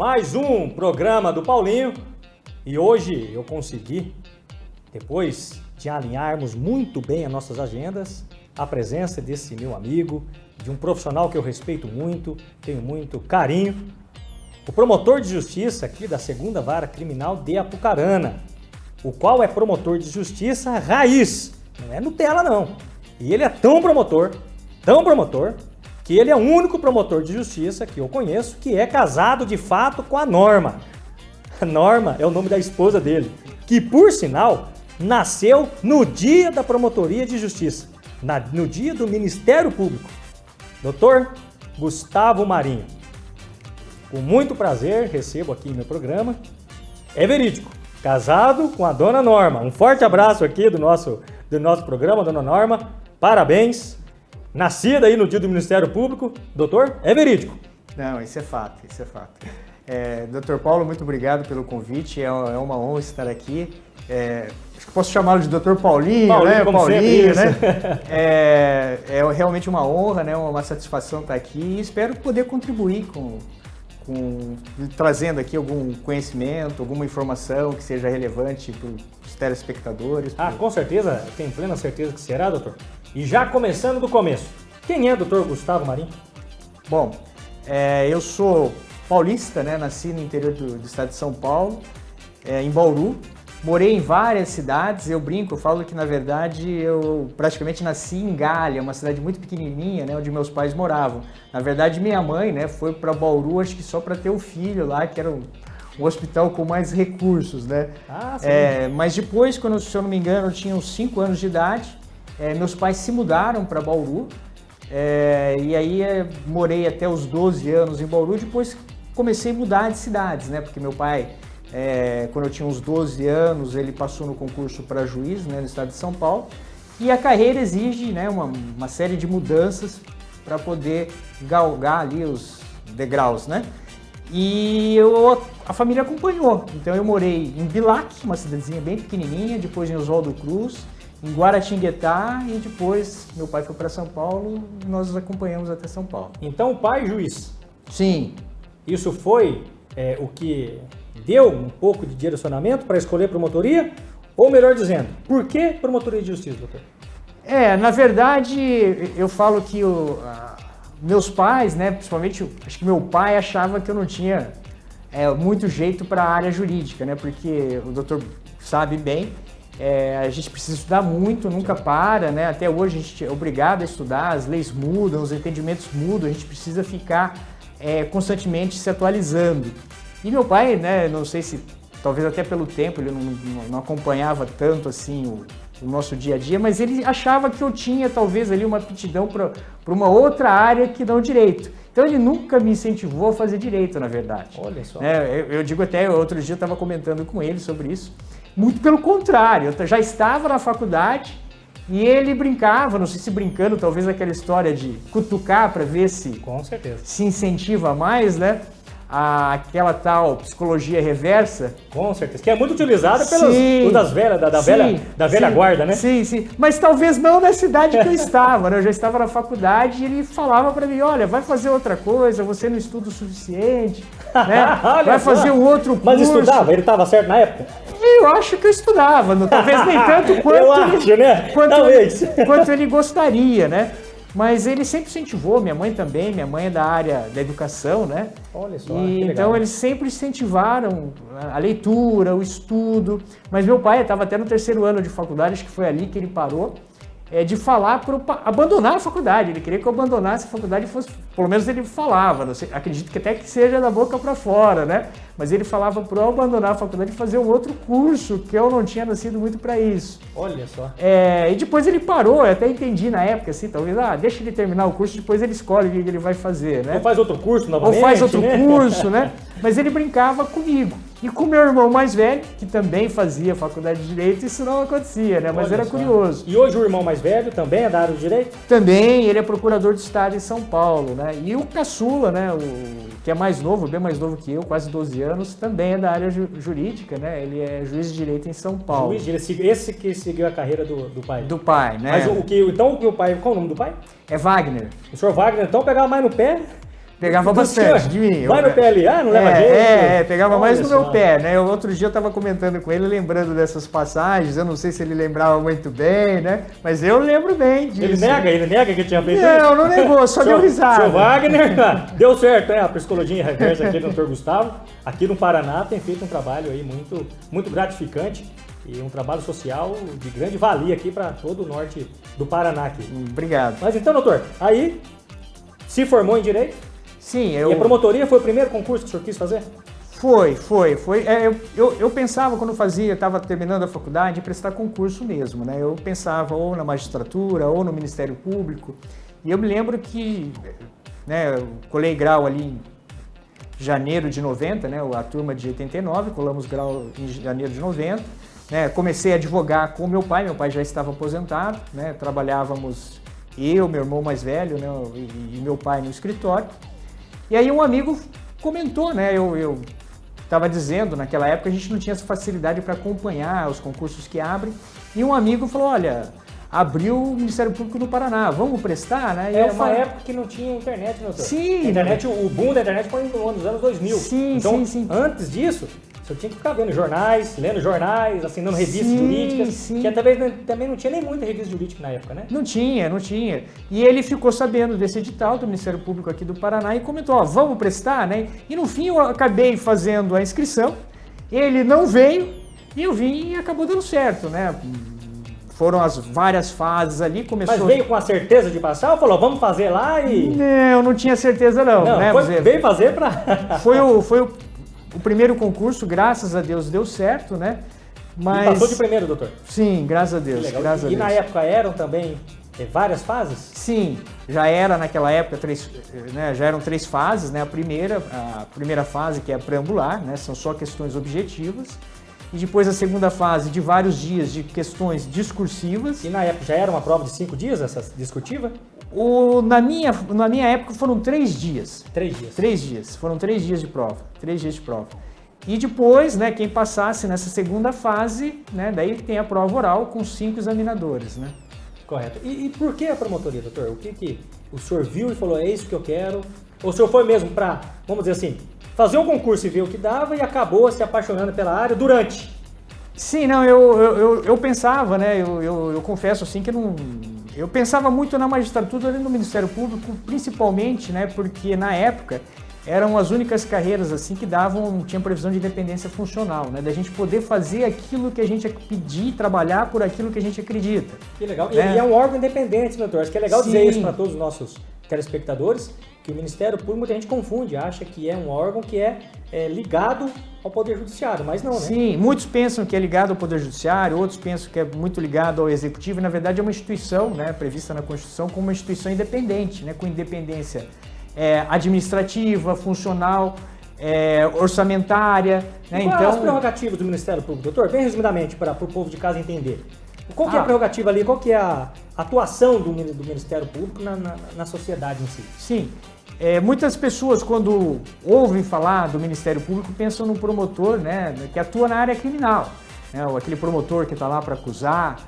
Mais um programa do Paulinho e hoje eu consegui, depois de alinharmos muito bem as nossas agendas, a presença desse meu amigo, de um profissional que eu respeito muito, tenho muito carinho, o promotor de justiça aqui da 2ª Vara Criminal de Apucarana, o qual é promotor de justiça raiz, não é Nutella não. E ele é tão promotor, que ele é o único promotor de justiça que eu conheço que é casado de fato com a Norma. A Norma é o nome da esposa dele, que por sinal nasceu no dia da promotoria de justiça, no dia do Ministério Público. Dr. Gustavo Marinho. Com muito prazer recebo aqui no meu programa. É verídico, casado com a dona Norma. Um forte abraço aqui do nosso programa, dona Norma. Parabéns. Nascida aí no dia do Ministério Público. Doutor, é verídico. Não, isso é fato. Doutor Paulo, muito obrigado pelo convite. É uma honra estar aqui. Acho que posso chamá-lo de Doutor Paulinho, né? Como Paulinho, sempre, né? É realmente uma honra, né? Uma satisfação estar aqui e espero poder contribuir trazendo aqui algum conhecimento, alguma informação que seja relevante para os telespectadores. Com certeza, tenho plena certeza que será, doutor. E já começando do começo, quem é o Dr. Gustavo Marinho? Bom, eu sou paulista, né? Nasci no interior do estado de São Paulo, em Bauru. Morei em várias cidades, eu falo que na verdade eu praticamente nasci em Galha, uma cidade muito pequenininha, né, onde meus pais moravam. Na verdade minha mãe, né, foi para Bauru acho que só para ter o filho lá, que era um hospital com mais recursos, né. Mas depois, quando, se eu não me engano, eu tinha uns 5 anos de idade, meus pais se mudaram para Bauru, e aí morei até os 12 anos em Bauru, depois comecei a mudar de cidades, né, porque meu pai... quando eu tinha uns 12 anos, ele passou no concurso para juiz, né, no estado de São Paulo, e a carreira exige, né, uma série de mudanças para poder galgar ali os degraus, né? E a família acompanhou, então eu morei em Bilac, uma cidadezinha bem pequenininha, depois em Oswaldo Cruz, em Guaratinguetá e depois meu pai foi para São Paulo e nós os acompanhamos até São Paulo. Então o pai juiz. Sim. Isso foi o que... deu um pouco de direcionamento para escolher promotoria? Ou melhor dizendo, por que promotoria de justiça, doutor? Na verdade, eu falo que meus pais, né, principalmente, acho que meu pai achava que eu não tinha muito jeito para a área jurídica, né, porque o doutor sabe bem, a gente precisa estudar muito, nunca para, né, até hoje a gente é obrigado a estudar, as leis mudam, os entendimentos mudam, a gente precisa ficar constantemente se atualizando. E meu pai, né, não sei se, talvez até pelo tempo, ele não acompanhava tanto assim o nosso dia a dia, mas ele achava que eu tinha talvez ali uma aptidão para uma outra área que não direito. Então ele nunca me incentivou a fazer direito, na verdade. Olha só. Eu digo até, outro dia eu estava comentando com ele sobre isso, muito pelo contrário, eu já estava na faculdade e ele brincava, não sei se brincando, talvez aquela história de cutucar para ver se, com certeza, se incentiva mais, né? Aquela tal psicologia reversa. Com certeza, que é muito utilizada pelos das velhas, da velha guarda, né? Sim, mas talvez não na cidade que eu estava, né? Eu já estava na faculdade e ele falava para mim, olha, vai fazer outra coisa, você não estuda o suficiente, né? Vai fazer um outro curso. Mas estudava? Ele estava certo na época? Eu acho que eu estudava, talvez nem tanto quanto ele gostaria, né? Mas ele sempre incentivou, minha mãe também, minha mãe é da área da educação, né? Olha só, e então eles sempre incentivaram a leitura, o estudo, mas meu pai estava até no 3º ano de faculdade, acho que foi ali que ele parou, de falar para abandonar a faculdade, ele queria que eu abandonasse a faculdade e fosse, pelo menos ele falava, não sei, acredito que até que seja da boca para fora, né? Mas ele falava para eu abandonar a faculdade e fazer um outro curso, que eu não tinha nascido muito para isso. Olha só. E depois ele parou, eu até entendi na época, assim, talvez, deixa ele terminar o curso, depois ele escolhe o que ele vai fazer, né? Ou faz outro curso novamente, Ou faz outro curso, né? Mas ele brincava comigo. E com meu irmão mais velho, que também fazia faculdade de Direito, isso não acontecia, né? Mas era curioso. E hoje o irmão mais velho também é da área do Direito? Também, ele é procurador do Estado em São Paulo, né? E o caçula, né? Que é mais novo, bem mais novo que eu, quase 12 anos, também é da área jurídica, né? Ele é juiz de Direito em São Paulo. Juiz de Direito, esse que seguiu a carreira do pai? Do pai, né? Mas então o pai, qual é o nome do pai? É Wagner. O senhor Wagner, então, pegava mais no pé Pegava bastante de mim. Vai no PLA, não leva jeito? Pegava mais no meu pé, né? Outro dia eu estava comentando com ele, lembrando dessas passagens, eu não sei se ele lembrava muito bem, né? Mas eu lembro bem disso. Ele nega que tinha feito isso? Não negou, só deu risada. Seu Wagner, deu certo, a psicologia reversa aqui do Dr. Gustavo, aqui no Paraná tem feito um trabalho aí muito gratificante e um trabalho social de grande valia aqui para todo o norte do Paraná aqui. Obrigado. Mas então, doutor, aí se formou em Direito? Sim, E a promotoria foi o primeiro concurso que o senhor quis fazer? Foi. Eu pensava quando estava terminando a faculdade, em prestar concurso mesmo, né? Eu pensava ou na magistratura ou no Ministério Público. E eu me lembro que, né, eu colei grau ali em janeiro de 90, né? A turma de 89, colamos grau em janeiro de 90. Né? Comecei a advogar com meu pai já estava aposentado, né? Trabalhávamos eu, meu irmão mais velho, né? E meu pai no escritório. E aí um amigo comentou, né? Eu estava dizendo, naquela época a gente não tinha essa facilidade para acompanhar os concursos que abrem. E um amigo falou, olha, abriu o Ministério Público do Paraná, vamos prestar, né? Era uma época que não tinha internet, né, doutor? Sim. A internet, o boom da internet foi nos anos 2000. Sim, então, sim. Antes disso, você tinha que ficar vendo jornais, lendo jornais, assinando revistas jurídicas, sim. que também não tinha nem muita revista jurídica na época, né? Não tinha. E ele ficou sabendo desse edital do Ministério Público aqui do Paraná e comentou, ó, vamos prestar, né? E no fim eu acabei fazendo a inscrição, ele não veio e eu vim e acabou dando certo, né? Foram as várias fases ali, começou... Mas veio com a certeza de passar ou falou, vamos fazer lá e... Não tinha certeza não, né? Veio fazer pra... Foi o primeiro concurso, graças a Deus, deu certo, né? Mas... E passou de primeiro, doutor? Sim, graças a Deus. Graças a Deus. Na época eram também várias fases? Sim, já era naquela época, já eram 3 fases, né? A primeira fase, que é a preambular, né? São só questões objetivas. E depois a segunda fase de vários dias de questões discursivas. E na época já era uma prova de 5 dias, essa discutiva? Na minha época foram 3 dias. 3 dias? 3 dias. Foram 3 dias de prova. 3 dias de prova. E depois, né, quem passasse nessa segunda fase, né, daí tem a prova oral com 5 examinadores, né? Correto. E por que a promotoria, doutor? O que o senhor viu e falou, é isso que eu quero? Ou o senhor foi mesmo para, vamos dizer assim, fazer um concurso e ver o que dava e acabou se apaixonando pela área durante? Sim, não, eu pensava, né, eu confesso assim que não... Eu pensava muito na magistratura ali no Ministério Público, principalmente, né, porque na época eram as únicas carreiras assim que tinham previsão de independência funcional, né, da gente poder fazer aquilo que a gente pedir, trabalhar por aquilo que a gente acredita. Que legal. Né? E é um órgão independente, doutor. Acho que é legal dizer Sim. isso para todos os nossos telespectadores, que o Ministério Público, muita gente confunde, acha que é um órgão que é ligado ao Poder Judiciário, mas não, né? Sim, muitos pensam que é ligado ao Poder Judiciário, outros pensam que é muito ligado ao Executivo, e na verdade é uma instituição, né, prevista na Constituição como uma instituição independente, né, com independência administrativa, funcional, orçamentária. Né? Quais então, as prerrogativas do Ministério Público, doutor? Bem resumidamente, para o povo de casa entender. Qual que é a prerrogativa ali, qual que é a atuação do Ministério Público na sociedade em si? Sim. Muitas pessoas, quando ouvem falar do Ministério Público, pensam no promotor, né, que atua na área criminal, né, ou aquele promotor que está lá para acusar.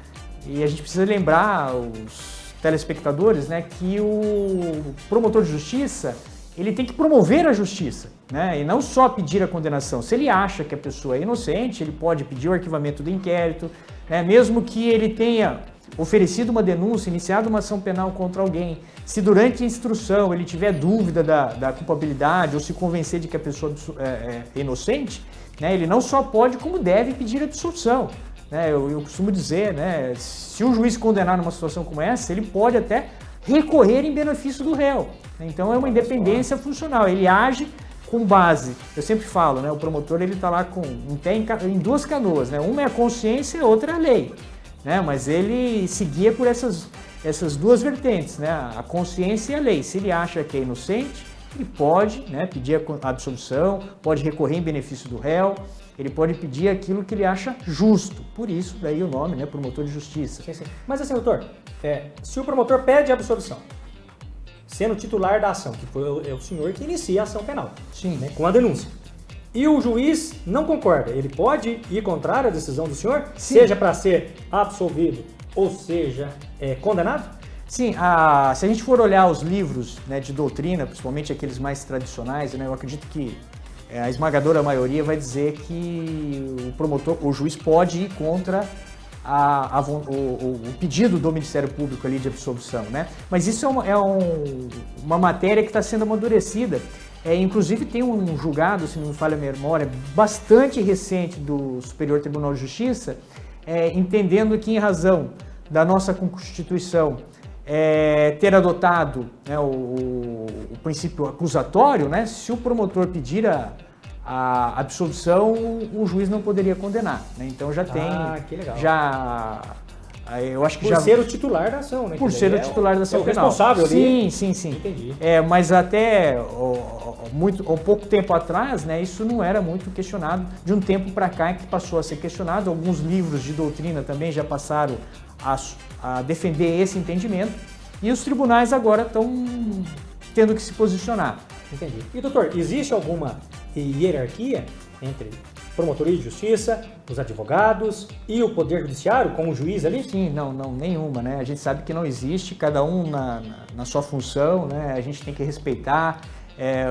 E a gente precisa lembrar os telespectadores, né, que o promotor de justiça, ele tem que promover a justiça, né, e não só pedir a condenação. Se ele acha que a pessoa é inocente, ele pode pedir o arquivamento do inquérito, né, mesmo que ele tenha oferecido uma denúncia, iniciado uma ação penal contra alguém. Se durante a instrução ele tiver dúvida da culpabilidade ou se convencer de que a pessoa é inocente, né, ele não só pode, como deve pedir absolução. Né, eu costumo dizer, né, se o juiz condenar numa situação como essa, ele pode até recorrer em benefício do réu. Então é uma independência funcional, ele age com base, eu sempre falo, né, o promotor ele está lá com um pé em 2 canoas, né, uma é a consciência e a outra é a lei. Né, mas ele se guia por essas 2 vertentes, né, a consciência e a lei. Se ele acha que é inocente, ele pode, né, pedir a absolução, pode recorrer em benefício do réu, ele pode pedir aquilo que ele acha justo. Por isso, daí o nome, né, promotor de justiça. Sim. Mas assim, doutor, se o promotor pede a absolução, sendo titular da ação, que é o senhor que inicia a ação penal, Sim. Né, com a denúncia, e o juiz não concorda, ele pode ir contrário à decisão do senhor, Sim. seja para ser absolvido ou seja condenado? Sim, se a gente for olhar os livros, né, de doutrina, principalmente aqueles mais tradicionais, né, eu acredito que a esmagadora maioria vai dizer que o juiz pode ir contra o pedido do Ministério Público ali de absolvição, né? Mas isso uma matéria que está sendo amadurecida. Inclusive tem um julgado, se não me falha a memória, bastante recente do Superior Tribunal de Justiça, entendendo que em razão da nossa Constituição ter adotado, né, o princípio acusatório, né, se o promotor pedir a absolvição, o juiz não poderia condenar, né? Então já tem, que legal. Eu acho que por ser o titular da ação, né? Por ser o titular da ação penal. Responsável ali. Sim. Entendi. Mas até pouco tempo atrás, né, isso não era muito questionado. De um tempo para cá é que passou a ser questionado. Alguns livros de doutrina também já passaram a defender esse entendimento. E os tribunais agora estão tendo que se posicionar. Entendi. E doutor, existe alguma hierarquia entre promotoria de justiça, os advogados e o poder judiciário com o juiz ali? Sim, não, nenhuma, né? A gente sabe que não existe, cada um na sua função, né? A gente tem que respeitar.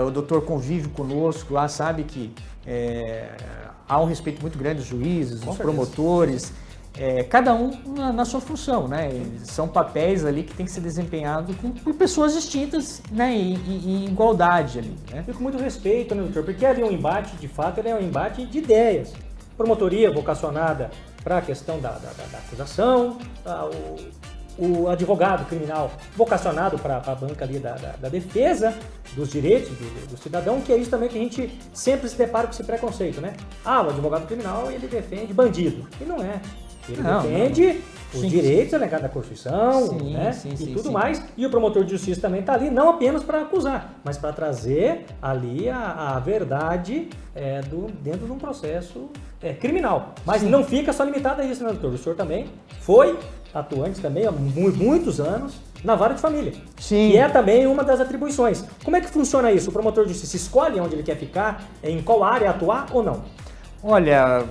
O doutor convive conosco lá, sabe que há um respeito muito grande dos juízes, dos promotores. Cada um na sua função, né? São papéis ali que tem que ser desempenhados por pessoas distintas, né? Em igualdade ali, né? E com muito respeito, né, doutor? Porque ali é um embate, de fato, ele é um embate de ideias. Promotoria vocacionada para a questão da acusação, o advogado criminal vocacionado para a banca ali da defesa dos direitos do cidadão, que é isso também que a gente sempre se depara com esse preconceito, né? O advogado criminal, ele defende bandido. E não é. Ele defende os direitos alegados da Constituição, né? E tudo mais. E o promotor de justiça também está ali não apenas para acusar, mas para trazer ali a verdade dentro de um processo criminal. Mas não fica só limitado a isso, né, doutor? O senhor também foi atuante também há muitos anos na vara de família. Sim. Que é também uma das atribuições. Como é que funciona isso? O promotor de justiça escolhe onde ele quer ficar, em qual área atuar ou não? Olha,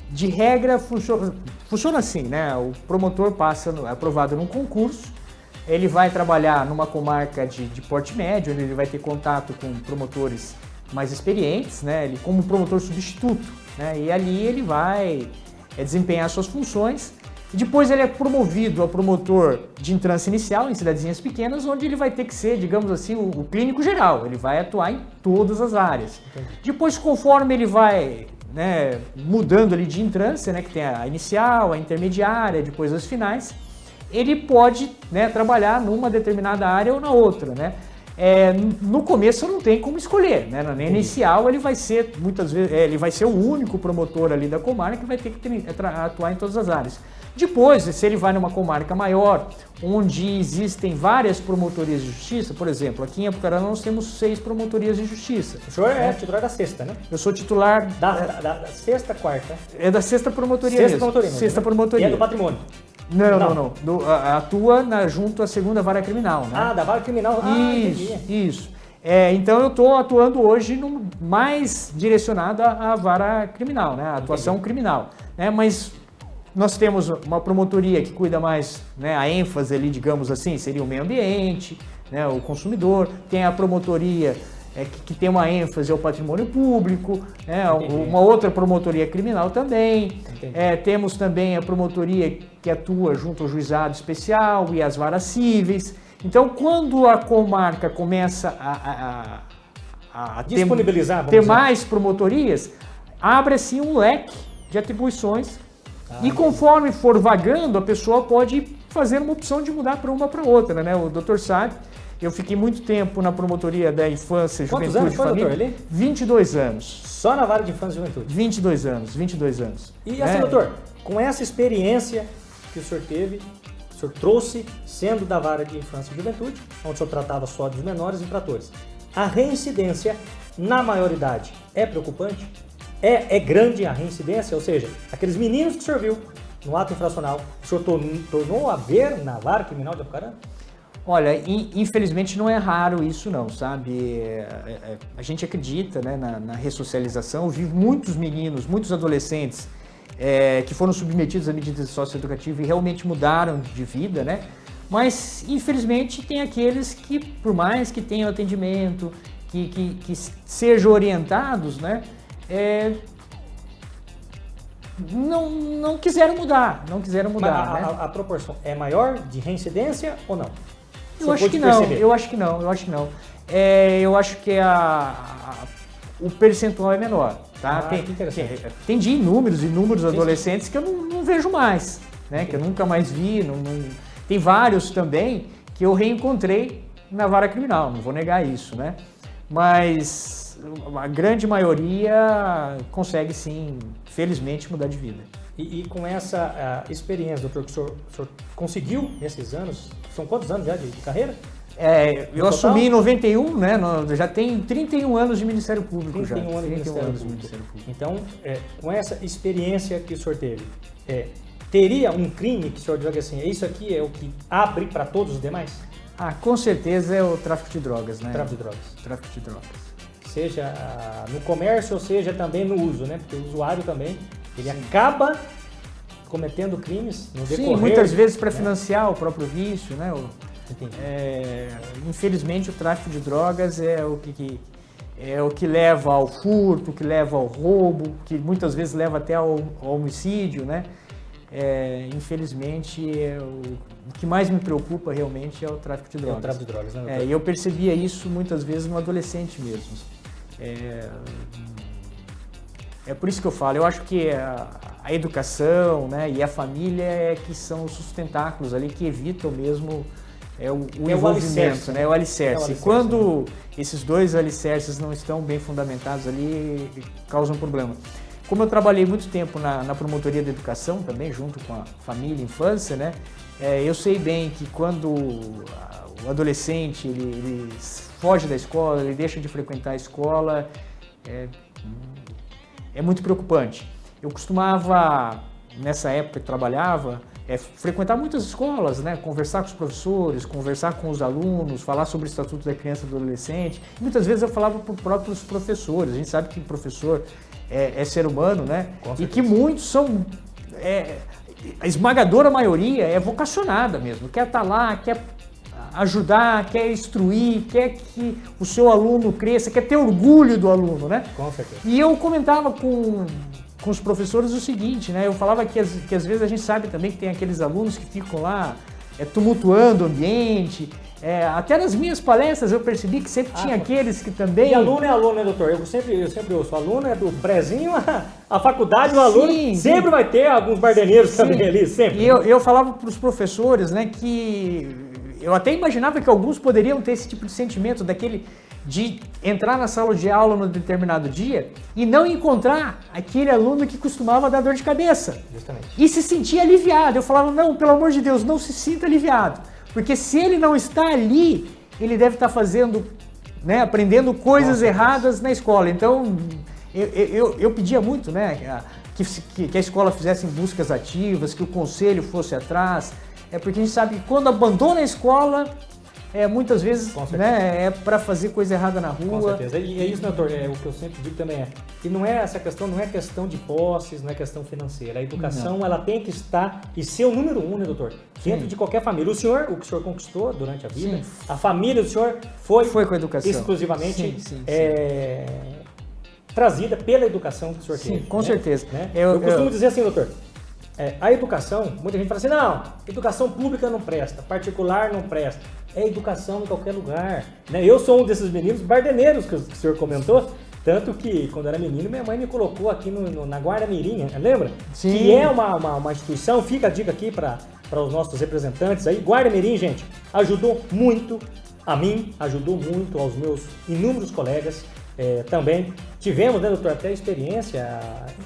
de regra funciona assim, né? O promotor é aprovado num concurso, ele vai trabalhar numa comarca de porte médio, onde ele vai ter contato com promotores mais experientes, né? Ele como promotor substituto, né? E ali ele vai desempenhar suas funções. E depois ele é promovido a promotor de entrância inicial em cidadezinhas pequenas, onde ele vai ter que ser, digamos assim, o clínico geral. Ele vai atuar em todas as áreas. Entendi. Depois, conforme ele vai mudando ali de entrância, né, que tem a inicial, a intermediária, depois as finais, ele pode, né, trabalhar numa determinada área ou na outra, né? No começo não tem como escolher, né? Na inicial ele vai ser, muitas vezes, ele vai ser o único promotor ali da comarca que vai ter que atuar em todas as áreas. Depois, se ele vai numa comarca maior, onde existem várias promotorias de justiça, por exemplo, aqui em Apucarana nós temos 6 promotorias de justiça. O senhor é titular da sexta, né? Eu sou titular da sexta, quarta? É da sexta promotoria mesmo. Sexta promotoria. E é do patrimônio? Não. Atua junto à segunda vara criminal, né? Da vara criminal. Isso. Então eu estou atuando hoje mais direcionado à vara criminal, né? A atuação criminal, né? Mas nós temos uma promotoria que cuida mais, né, a ênfase ali, digamos assim, seria o meio ambiente, né, o consumidor. Tem a promotoria que tem uma ênfase ao patrimônio público, né, uma outra promotoria criminal também. Temos também a promotoria que atua junto ao juizado especial e as varas cíveis. Então, quando a comarca começa a disponibilizar, ter mais promotorias, abre assim um leque de atribuições. E conforme for vagando, a pessoa pode fazer uma opção de mudar para uma para outra, né? O doutor sabe, eu fiquei muito tempo na promotoria da infância, juventude e família. Doutor, ele? 22 anos. Só na vara de infância e juventude? 22 anos. E assim, doutor, com essa experiência que o senhor teve, o senhor trouxe, sendo da vara de infância e juventude, onde o senhor tratava só dos menores infratores, a reincidência na maioridade é preocupante? É grande a reincidência? Ou seja, aqueles meninos que o senhor viu no ato infracional, o senhor tornou a ver na vara criminal de Apucarana? Olha, infelizmente não é raro isso não, sabe? A gente acredita, né, na ressocialização. Eu vi muitos meninos, muitos adolescentes que foram submetidos a medidas socioeducativas e realmente mudaram de vida, né? Mas, infelizmente, tem aqueles que, por mais que tenham atendimento, que sejam orientados, né, não quiseram mudar, Mas né? a proporção é maior de reincidência ou não? Eu acho que não, eu acho que não. Eu acho que o percentual é menor, tá? Tem inúmeros adolescentes que eu não vejo mais, né? Que eu nunca mais vi, tem vários também que eu reencontrei na vara criminal, não vou negar isso, né? Mas a grande maioria consegue sim, felizmente, mudar de vida. E com essa experiência, doutor, que o senhor conseguiu nesses anos, são quantos anos já de carreira? Eu assumi em 91, né? Já tem 31 anos de Ministério Público. 31 anos de Ministério Público. Então, com essa experiência que o senhor teve, teria um crime que o senhor diga assim, isso aqui é o que abre para todos os demais? Com certeza é o tráfico de drogas, né? Tráfico de drogas. Tráfico de drogas. Seja no comércio ou seja também no uso, né? Porque o usuário também, ele acaba cometendo crimes no decorrer. Sim, muitas vezes para financiar o próprio vício, né? Entendi. Infelizmente o tráfico de drogas é o que leva ao furto, que leva ao roubo, que muitas vezes leva até ao homicídio, né? Infelizmente o que mais me preocupa realmente é o tráfico de drogas. É o tráfico de drogas, né? E eu percebia isso muitas vezes no adolescente mesmo. É por isso que eu falo, eu acho que a educação, né, e a família que são os sustentáculos ali que evitam mesmo o envolvimento, né? O alicerce. E quando esses dois alicerces não estão bem fundamentados ali, causam problema. Como eu trabalhei muito tempo na promotoria da educação também, junto com a família e infância, né? Eu sei bem que quando o adolescente ele foge da escola, ele deixa de frequentar a escola, é muito preocupante. Eu costumava, nessa época que trabalhava, frequentar muitas escolas, né? Conversar com os professores, conversar com os alunos, falar sobre o Estatuto da Criança e do Adolescente. Muitas vezes eu falava para os próprios professores. A gente sabe que professor é ser humano, né? E que muitos são... a esmagadora maioria é vocacionada mesmo, quer estar lá, quer ajudar, quer instruir, quer que o seu aluno cresça, quer ter orgulho do aluno, né? Com certeza. E eu comentava com os professores o seguinte, né? Eu falava que às vezes a gente sabe também que tem aqueles alunos que ficam lá tumultuando o ambiente. Até nas minhas palestras eu percebi que sempre tinha aqueles que também... E aluno é aluno, né, doutor? Eu sempre ouço, aluno é do prezinho a faculdade, o aluno sempre vai ter alguns bardeneiros também ali, sempre. E eu falava para os professores, né, que eu até imaginava que alguns poderiam ter esse tipo de sentimento, de entrar na sala de aula num determinado dia e não encontrar aquele aluno que costumava dar dor de cabeça. Justamente. E se sentir aliviado. Eu falava, não, pelo amor de Deus, não se sinta aliviado. Porque se ele não está ali, ele deve estar fazendo, né, aprendendo coisas erradas na escola. Então, eu pedia muito, né, que a escola fizesse buscas ativas, que o conselho fosse atrás. Porque a gente sabe que quando abandona a escola, muitas vezes, né, é para fazer coisa errada na rua. Com certeza. E é isso, doutor, o que eu sempre digo também que não é essa questão, não é questão de posses, não é questão financeira. A educação, ela tem que estar e ser o número 1, né, doutor? Dentro de qualquer família. O que o senhor conquistou durante a vida, a família do senhor foi com a educação. Exclusivamente trazida pela educação que o senhor teve. Sim, com certeza. Né? Eu costumo dizer assim, doutor, a educação, muita gente fala assim, não, educação pública não presta, particular não presta. É educação em qualquer lugar. Né? Eu sou um desses meninos bardeneiros que o senhor comentou, tanto que quando eu era menino, minha mãe me colocou aqui na Guarda Mirim, lembra? Sim. Que é uma instituição, fica a dica aqui para os nossos representantes aí. Guarda Mirim, gente, ajudou muito a mim, ajudou muito aos meus inúmeros colegas. Também tivemos, né, doutor, até experiência,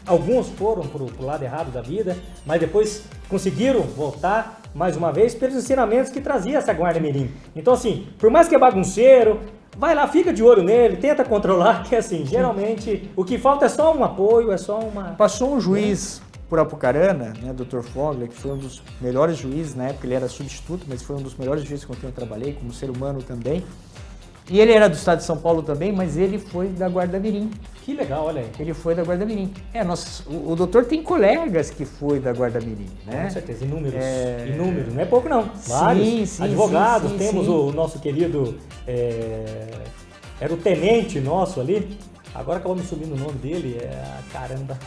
alguns foram pro lado errado da vida, mas depois conseguiram voltar mais uma vez pelos ensinamentos que trazia essa Guarda Mirim. Então assim, por mais que é bagunceiro, vai lá, fica de olho nele, tenta controlar, que assim, geralmente o que falta é só um apoio, é só uma... Passou um juiz por Apucarana, né, Dr. Fogler, que foi um dos melhores juízes, na época ele era substituto, mas foi um dos melhores juízes com quem eu trabalhei, como ser humano também. E ele era do estado de São Paulo também, mas ele foi da Guarda Mirim. Que legal, olha aí. Ele foi da Guarda Mirim. O doutor tem colegas que foi da Guarda Mirim, né? Com certeza, inúmeros, não é pouco não. Vários sim, advogados, sim, temos sim. o nosso querido, era o tenente nosso ali, agora acabou me subindo o nome dele, caramba,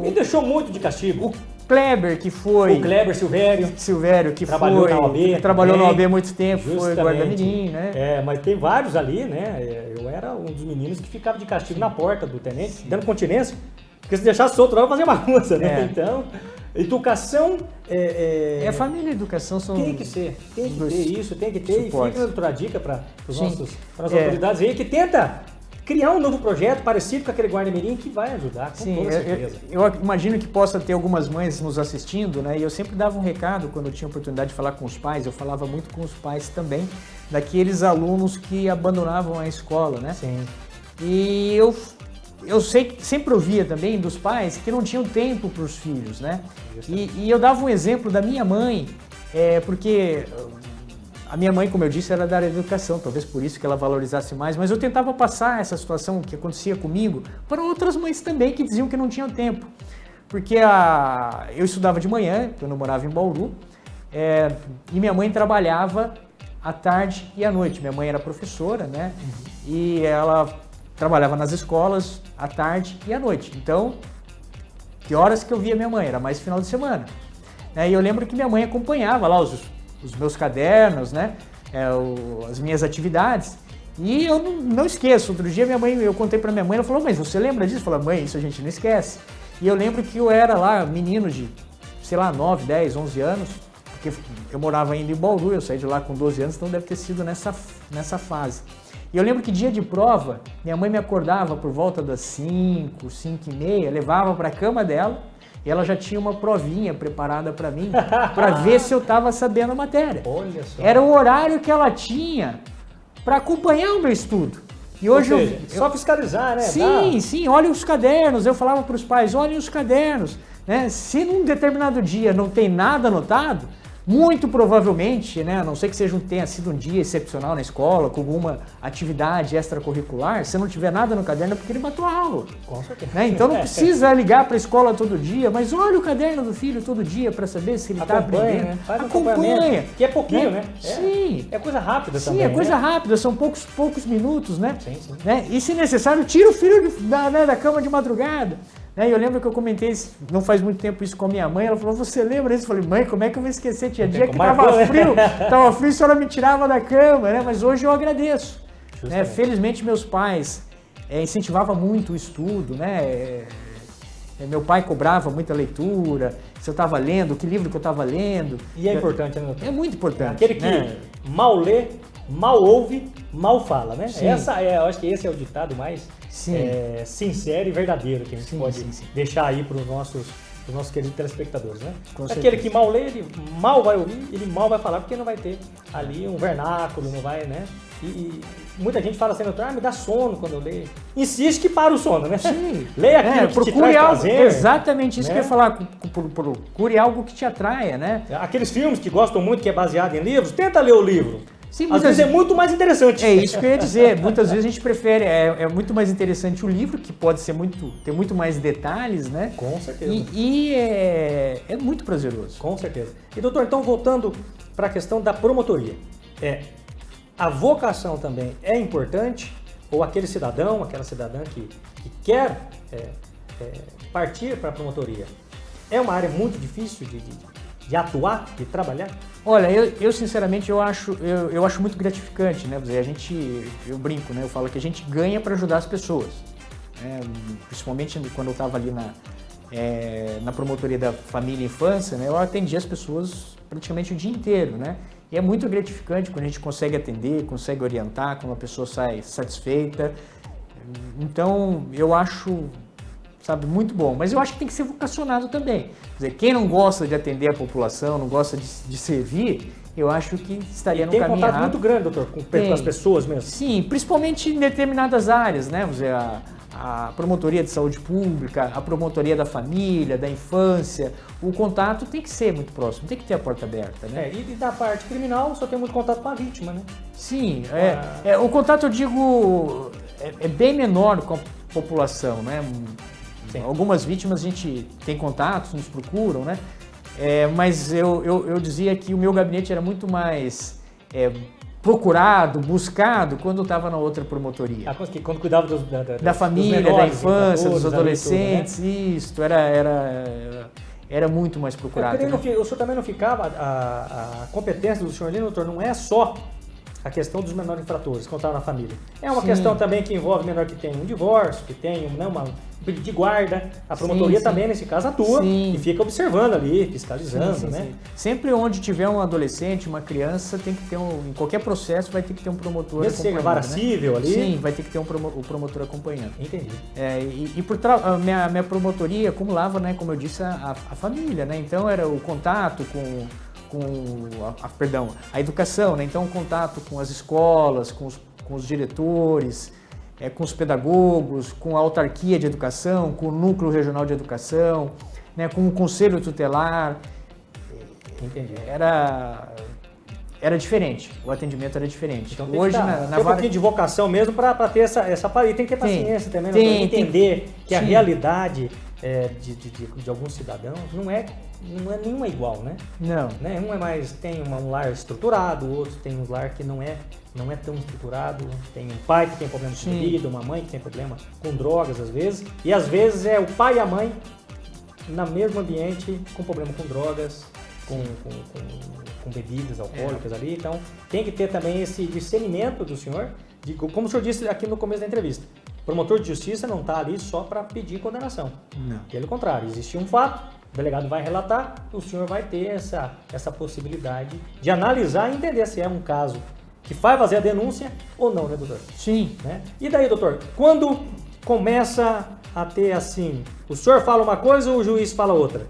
me deixou muito de castigo. O Kleber, que foi... O Kleber Silvério, que trabalhou foi... na OAB. Que trabalhou também, na OAB há muito tempo, justamente. foi Guarda Mirim, né? Mas tem vários ali, né? Eu era um dos meninos que ficava de castigo na porta do tenente, dando continência, porque se deixasse solto lá, eu fazia bagunça, né? Então, educação... A família e a educação são... Tem que ser, tem que ter isso, tem que ter. Suportes. E fica outra dica para as autoridades aí, que tenta criar um novo projeto parecido com aquele Guarda Mirim que vai ajudar, com toda certeza. Eu imagino que possa ter algumas mães nos assistindo, né? E eu sempre dava um recado quando eu tinha oportunidade de falar com os pais, eu falava muito com os pais também, daqueles alunos que abandonavam a escola, né? Sim. E eu sempre ouvia também dos pais que não tinham tempo para os filhos, né? E eu dava um exemplo da minha mãe, porque... A minha mãe, como eu disse, era da área da educação, talvez por isso que ela valorizasse mais, mas eu tentava passar essa situação que acontecia comigo para outras mães também que diziam que não tinham tempo. Porque eu estudava de manhã, quando eu morava em Bauru, e minha mãe trabalhava à tarde e à noite. Minha mãe era professora, né? E ela trabalhava nas escolas à tarde e à noite. Então, que horas que eu via minha mãe? Era mais final de semana. E eu lembro que minha mãe acompanhava lá os meus cadernos, né? As minhas atividades. E eu não esqueço. Outro dia eu contei para minha mãe, ela falou, mas você lembra disso? Eu falei, mãe, isso a gente não esquece. E eu lembro que eu era lá menino de, 9, 10, 11 anos, porque eu morava ainda em Bauru, eu saí de lá com 12 anos, então deve ter sido nessa fase. E eu lembro que dia de prova, minha mãe me acordava por volta das 5, 5 e meia, levava para a cama dela, e ela já tinha uma provinha preparada para mim, para ver se eu estava sabendo a matéria. Olha só. Era o horário que ela tinha para acompanhar o meu estudo. E hoje Ou seja, só fiscalizar, né? Sim, olhem os cadernos. Eu falava para os pais, olhem os cadernos. Né? Se num determinado dia não tem nada anotado, muito provavelmente, né, a não ser que tenha sido um dia excepcional na escola, com alguma atividade extracurricular, se não tiver nada no caderno é porque ele matou a aula. Com certeza. Né? Então não precisa ligar para a escola todo dia, mas olha o caderno do filho todo dia para saber se ele está aprendendo. Né? Faz acompanha. Que é pouquinho, né? Sim. É coisa rápida também. Sim, é coisa rápida, são poucos minutos, né? Sim. Né? E se necessário, tira o filho da cama de madrugada. Eu lembro que eu comentei, não faz muito tempo isso com a minha mãe, ela falou, você lembra disso? Eu falei, mãe, como é que eu vou esquecer? Tinha dia que tava frio, e a senhora me tirava da cama, né? Mas hoje eu agradeço. Né? Felizmente meus pais incentivavam muito o estudo, né? Meu pai cobrava muita leitura, se eu estava lendo, que livro que eu estava lendo. E é importante, né? É muito importante. Aquele que mal lê, mal ouve, mal fala, né? Eu acho que esse é o ditado mais sincero e verdadeiro que a gente pode deixar aí para os nossos queridos telespectadores, né? Aquele que mal lê, ele mal vai ouvir, ele mal vai falar, porque não vai ter ali um vernáculo, não vai, né? E muita gente fala assim, me dá sono quando eu leio. Insiste que para o sono, né? Sim. Leia aquilo que te traz prazer. Exatamente isso, né? Que eu ia falar. Procure algo que te atraia, né? Aqueles filmes que gostam muito, que é baseado em livros, tenta ler o livro. Sim, às vezes é muito mais interessante. É isso que eu ia dizer. Muitas vezes a gente prefere, é muito mais interessante o livro, que pode ser ter muito mais detalhes, né? Com certeza. E é muito prazeroso. Com certeza. E doutor, então voltando para a questão da promotoria. A vocação também é importante? Ou aquele cidadão, aquela cidadã que quer partir para a promotoria? É uma área muito difícil de atuar, de trabalhar? Olha, eu sinceramente eu acho muito gratificante, né? Eu brinco, né? Eu falo que a gente ganha para ajudar as pessoas, né? Principalmente quando eu estava ali na promotoria da família e infância, né? Eu atendia as pessoas praticamente o dia inteiro, né? E é muito gratificante quando a gente consegue atender, consegue orientar, quando a pessoa sai satisfeita. Então, eu acho, muito bom. Mas eu acho que tem que ser vocacionado também. Quer dizer, quem não gosta de atender a população, não gosta de servir, eu acho que estaria no caminho errado. Tem contato muito grande, doutor, com as pessoas mesmo. Sim, principalmente em determinadas áreas, né? Quer dizer, a promotoria de saúde pública, a promotoria da família, da infância, o contato tem que ser muito próximo, tem que ter a porta aberta, né? E da parte criminal só tem muito contato com a vítima, né? Sim, o contato, eu digo, é bem menor com a população, né? Sim. Algumas vítimas a gente tem contatos, nos procuram, né? Mas eu dizia que o meu gabinete era muito mais procurado, buscado quando eu estava na outra promotoria. Quando cuidava da família, dos menores, da infância, dos 14, adolescentes, tudo, né? Isso, era muito mais procurado. O senhor também não ficava, a competência do senhor ali, doutor, não é só a questão dos menores infratores, quando está na família. É uma questão também que envolve menor que tem um divórcio, que tem um pedido de guarda. A promotoria também, nesse caso, atua e fica observando ali, fiscalizando, né? Sim. Sempre onde tiver um adolescente, uma criança, tem que ter em qualquer processo vai ter que ter um promotor acompanhando. Nesse vara cível ali? Sim, vai ter que ter o promotor acompanhando. Entendi. Minha promotoria acumulava, né, como eu disse, a família, né? Então era o contato com a educação, né? Então o contato com as escolas, com os diretores, com os pedagogos, com a autarquia de educação, com o núcleo regional de educação, né? Com o conselho tutelar. Entendi. Era diferente, o atendimento era diferente. Então, hoje tem um pouquinho de vocação mesmo para ter essa e tem que ter paciência também, para entender que a realidade de alguns cidadãos não é nenhuma igual, né? Não. Né? Tem um lar estruturado, o outro tem um lar que não é tão estruturado. Tem um pai que tem problema com bebida, uma mãe que tem problema com drogas às vezes. E às vezes é o pai e a mãe no mesmo ambiente com problema com drogas, com bebidas alcoólicas ali. Então tem que ter também esse discernimento do senhor, como o senhor disse aqui no começo da entrevista. O promotor de justiça não está ali só para pedir condenação. Não. Pelo contrário, existe um fato, o delegado vai relatar, o senhor vai ter essa possibilidade de analisar e entender se é um caso que vai fazer a denúncia ou não, né, doutor? Sim. Né? E daí, doutor, quando começa a ter assim, o senhor fala uma coisa, o juiz fala outra,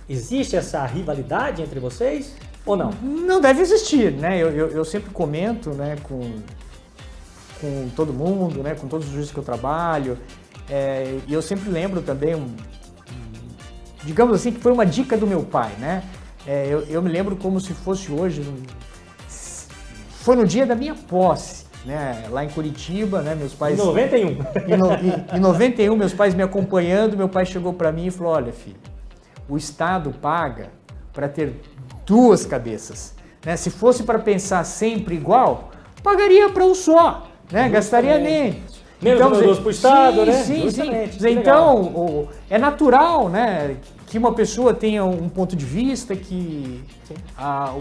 existe essa rivalidade entre vocês ou não? Não deve existir, né? Eu sempre comento, né, com todo mundo, né, com todos os juízes que eu trabalho, e eu sempre lembro também, digamos assim, que foi uma dica do meu pai, né? Eu me lembro como se fosse hoje, foi no dia da minha posse, né, lá em Curitiba, né, meus pais... Em 91. Em 91, meus pais me acompanhando, meu pai chegou para mim e falou, olha, filho, o Estado paga para ter duas cabeças, né? Se fosse para pensar sempre igual, pagaria para um só, né? Gastaria menos. Menos duas para o Estado, né? Sim. Então, é natural, né, que uma pessoa tenha um ponto de vista, que a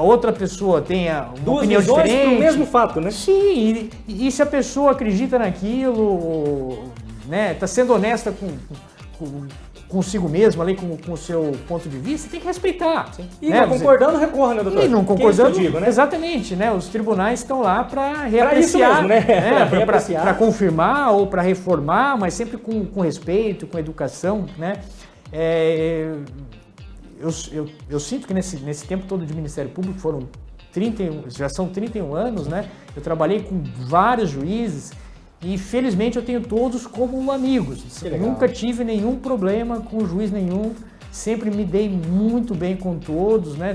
outra pessoa tenha uma opinião diferente. Duas mesmo fato, né? Sim, e se a pessoa acredita naquilo, né, está sendo honesta consigo mesmo, ali, com o seu ponto de vista, tem que respeitar. Sim. E não concordando, recorra, né, doutor? E não concordando, que digo, né? Exatamente, né? Os tribunais estão lá para reapreciar, para confirmar ou para reformar, mas sempre com respeito, com educação, né? Eu sinto que nesse tempo todo de Ministério Público, já são 31 anos, né? Eu trabalhei com vários juízes, e felizmente eu tenho todos como amigos. Nunca tive nenhum problema com juiz nenhum. Sempre me dei muito bem com todos, né?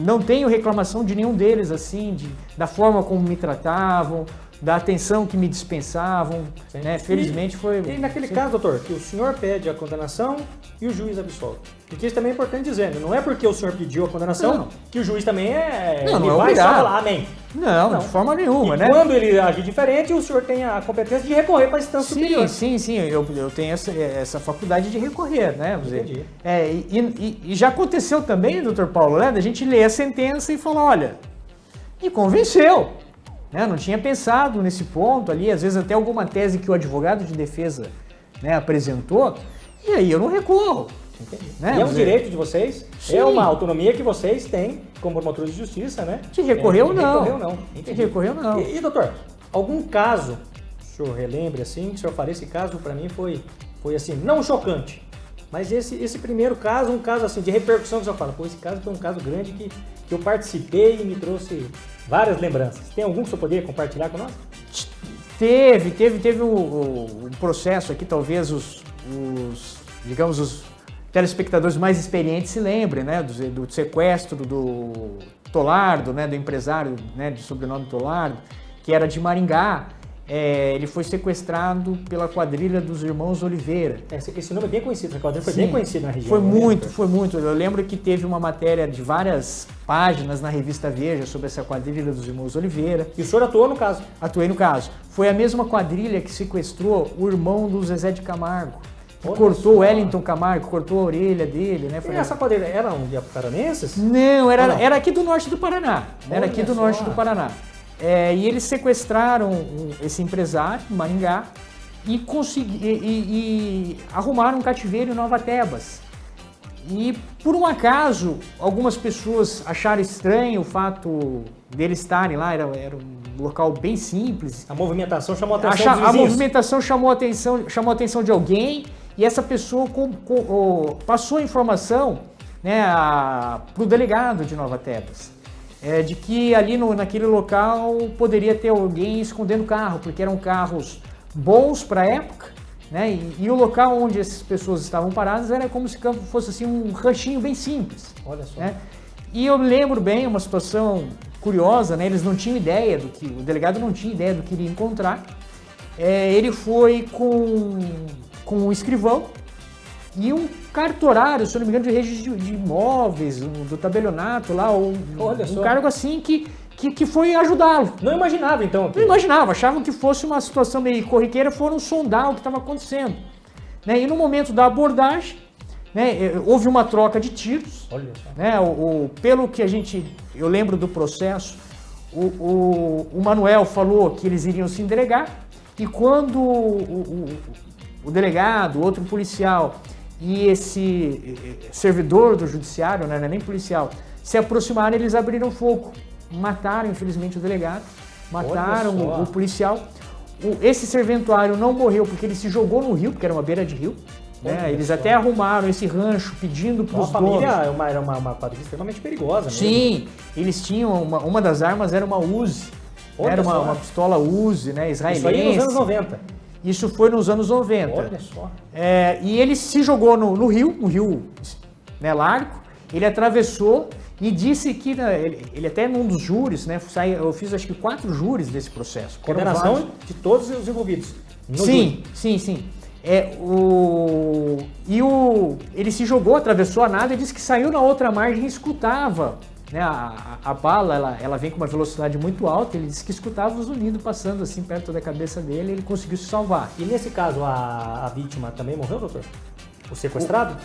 Não tenho reclamação de nenhum deles, assim, da forma como me tratavam, da atenção que me dispensavam, né? Felizmente foi... E naquele caso, doutor, que o senhor pede a condenação e o juiz absolve. Porque isso também é importante dizer, né? Não é porque o senhor pediu a condenação que o juiz também vai só falar amém. Não, de forma nenhuma, né? Quando ele agir diferente, o senhor tem a competência de recorrer para a instância superior. Sim, eu tenho essa faculdade de recorrer, né? Entendi. E já aconteceu também, doutor Paulo, né? Da gente ler a sentença e falar, olha, me convenceu. Não tinha pensado nesse ponto ali, às vezes até alguma tese que o advogado de defesa, né, apresentou, e aí eu não recorro. Né? E é um direito de vocês, é uma autonomia que vocês têm como promotores de justiça, né? De recorrer ou não. De recorrer ou não. E doutor, algum caso, o senhor relembre assim, que o senhor faria esse caso, para mim foi assim, não chocante, mas esse primeiro caso, um caso assim de repercussão que o senhor fala, esse caso foi um caso grande que eu participei e me trouxe várias lembranças. Tem algum que o senhor poderia compartilhar com nós? Teve um processo aqui, talvez digamos, os telespectadores mais experientes se lembrem, né, do sequestro do Tolardo, né, do empresário, né, de sobrenome Tolardo, que era de Maringá. Ele foi sequestrado pela quadrilha dos irmãos Oliveira. Esse nome é bem conhecido, a quadrilha foi Sim, bem conhecido na região. Foi muito. Eu lembro que teve uma matéria de várias páginas na revista Veja sobre essa quadrilha dos irmãos Oliveira. E o senhor atuou no caso? Atuei no caso. Foi a mesma quadrilha que sequestrou o irmão do Zezé de Camargo. Que cortou o Wellington Camargo, cortou a orelha dele, né? E essa quadrilha era um de aparanenses? Não, era aqui do norte do Paraná. Era aqui do norte do Paraná. E eles sequestraram esse empresário, Maringá, e arrumaram um cativeiro em Nova Tebas. E, por um acaso, algumas pessoas acharam estranho o fato deles estarem lá, era um local bem simples. A movimentação chamou a atenção dos A vizinhos. movimentação chamou a atenção de alguém, e essa pessoa passou a informação, né, para o delegado de Nova Tebas. De que ali naquele local poderia ter alguém escondendo carro, porque eram carros bons para a época, né? E o local onde essas pessoas estavam paradas era como se fosse assim, um ranchinho bem simples. Olha só. Né? E eu lembro bem uma situação curiosa, né? Eles não tinham ideia o delegado não tinha ideia do que iria encontrar. Ele foi com um escrivão e um cartorário, se eu não me engano, de registro de imóveis, do tabelionato lá, um cargo assim que foi ajudá-lo. Não imaginava, então? Não imaginava, achavam que fosse uma situação meio corriqueira, foram sondar o que estava acontecendo. Né? E no momento da abordagem, né, houve uma troca de tiros. Olha só. Né? Pelo que eu lembro do processo, o Manuel falou que eles iriam se entregar, e quando o delegado, outro policial e esse servidor do judiciário, não era nem policial, se aproximaram, eles abriram fogo. Mataram, infelizmente, o delegado, mataram o policial. Esse serventuário não morreu porque ele se jogou no rio, porque era uma beira de rio. Né? Eles até arrumaram esse rancho pedindo para os donos. A família era uma quadrilha extremamente perigosa. Mesmo. Sim, eles tinham uma das armas era uma Uzi. Era uma pistola Uzi, né, israelense. Isso aí nos anos 90. Isso foi nos anos 90. Olha só. E ele se jogou no rio, né, largo, ele atravessou e disse que, ele até num dos júris, né, eu fiz acho que 4 júris desse processo. Condenação de todos os envolvidos. Sim. Ele se jogou, atravessou a nada e disse que saiu na outra margem e escutava. Né, a bala, ela vem com uma velocidade muito alta, ele disse que escutava o zunido passando assim perto da cabeça dele e ele conseguiu se salvar. E nesse caso, a vítima também morreu, doutor? O sequestrado?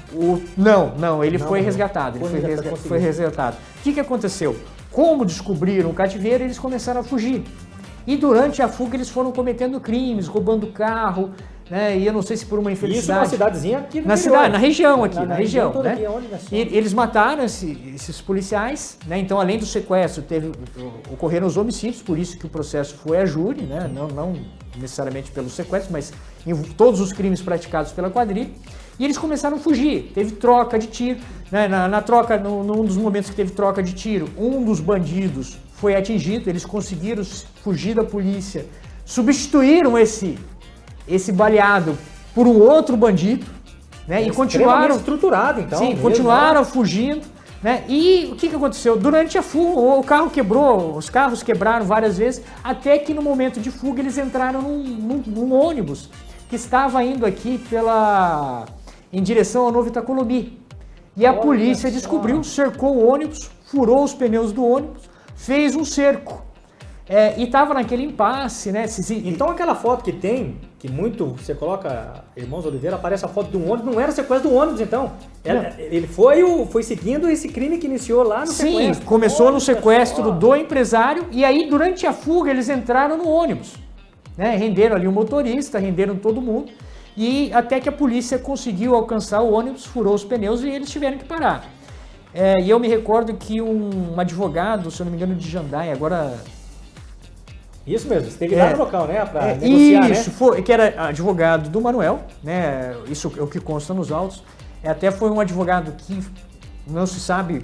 Não, ele foi resgatado. Foi resgatado. O que aconteceu? Como descobriram o cativeiro, eles começaram a fugir. E durante a fuga eles foram cometendo crimes, roubando carro, né? E eu não sei se por uma infelicidade... Isso numa cidadezinha aqui no Na cidade, na região aqui, na região, toda né? aqui, olha só. E eles mataram esses policiais, né? Então, além do sequestro, ocorreram os homicídios, por isso que o processo foi a júri, né? Não necessariamente pelo sequestro, mas em todos os crimes praticados pela quadrilha. E eles começaram a fugir, teve troca de tiro, né? Na troca, num dos momentos que teve troca de tiro, um dos bandidos foi atingido, eles conseguiram fugir da polícia, substituíram esse baleado por um outro bandido, né? E continuaram estruturado, então. Sim, continuaram fugindo, né? E o que aconteceu? Durante a fuga, o carro quebrou, os carros quebraram várias vezes, até que no momento de fuga eles entraram num ônibus que estava indo aqui em direção ao Novo Itacolomi. E a polícia descobriu, cercou o ônibus, furou os pneus do ônibus, fez um cerco. E estava naquele impasse, né? Então aquela foto que tem, que muito, você coloca Irmãos Oliveira, aparece a foto de um ônibus, não era sequestro do ônibus, então. Ele foi seguindo esse crime que iniciou lá no sequestro. Sim, começou no sequestro do empresário, e aí durante a fuga eles entraram no ônibus. Né? Renderam ali o motorista, renderam todo mundo, e até que a polícia conseguiu alcançar o ônibus, furou os pneus e eles tiveram que parar. E eu me recordo que um advogado, se eu não me engano, de Jandaia, agora... Isso mesmo, você teve lá no local, né, para negociar, isso, né? Que era advogado do Manuel, né? Isso é o que consta nos autos. Até foi um advogado que não se sabe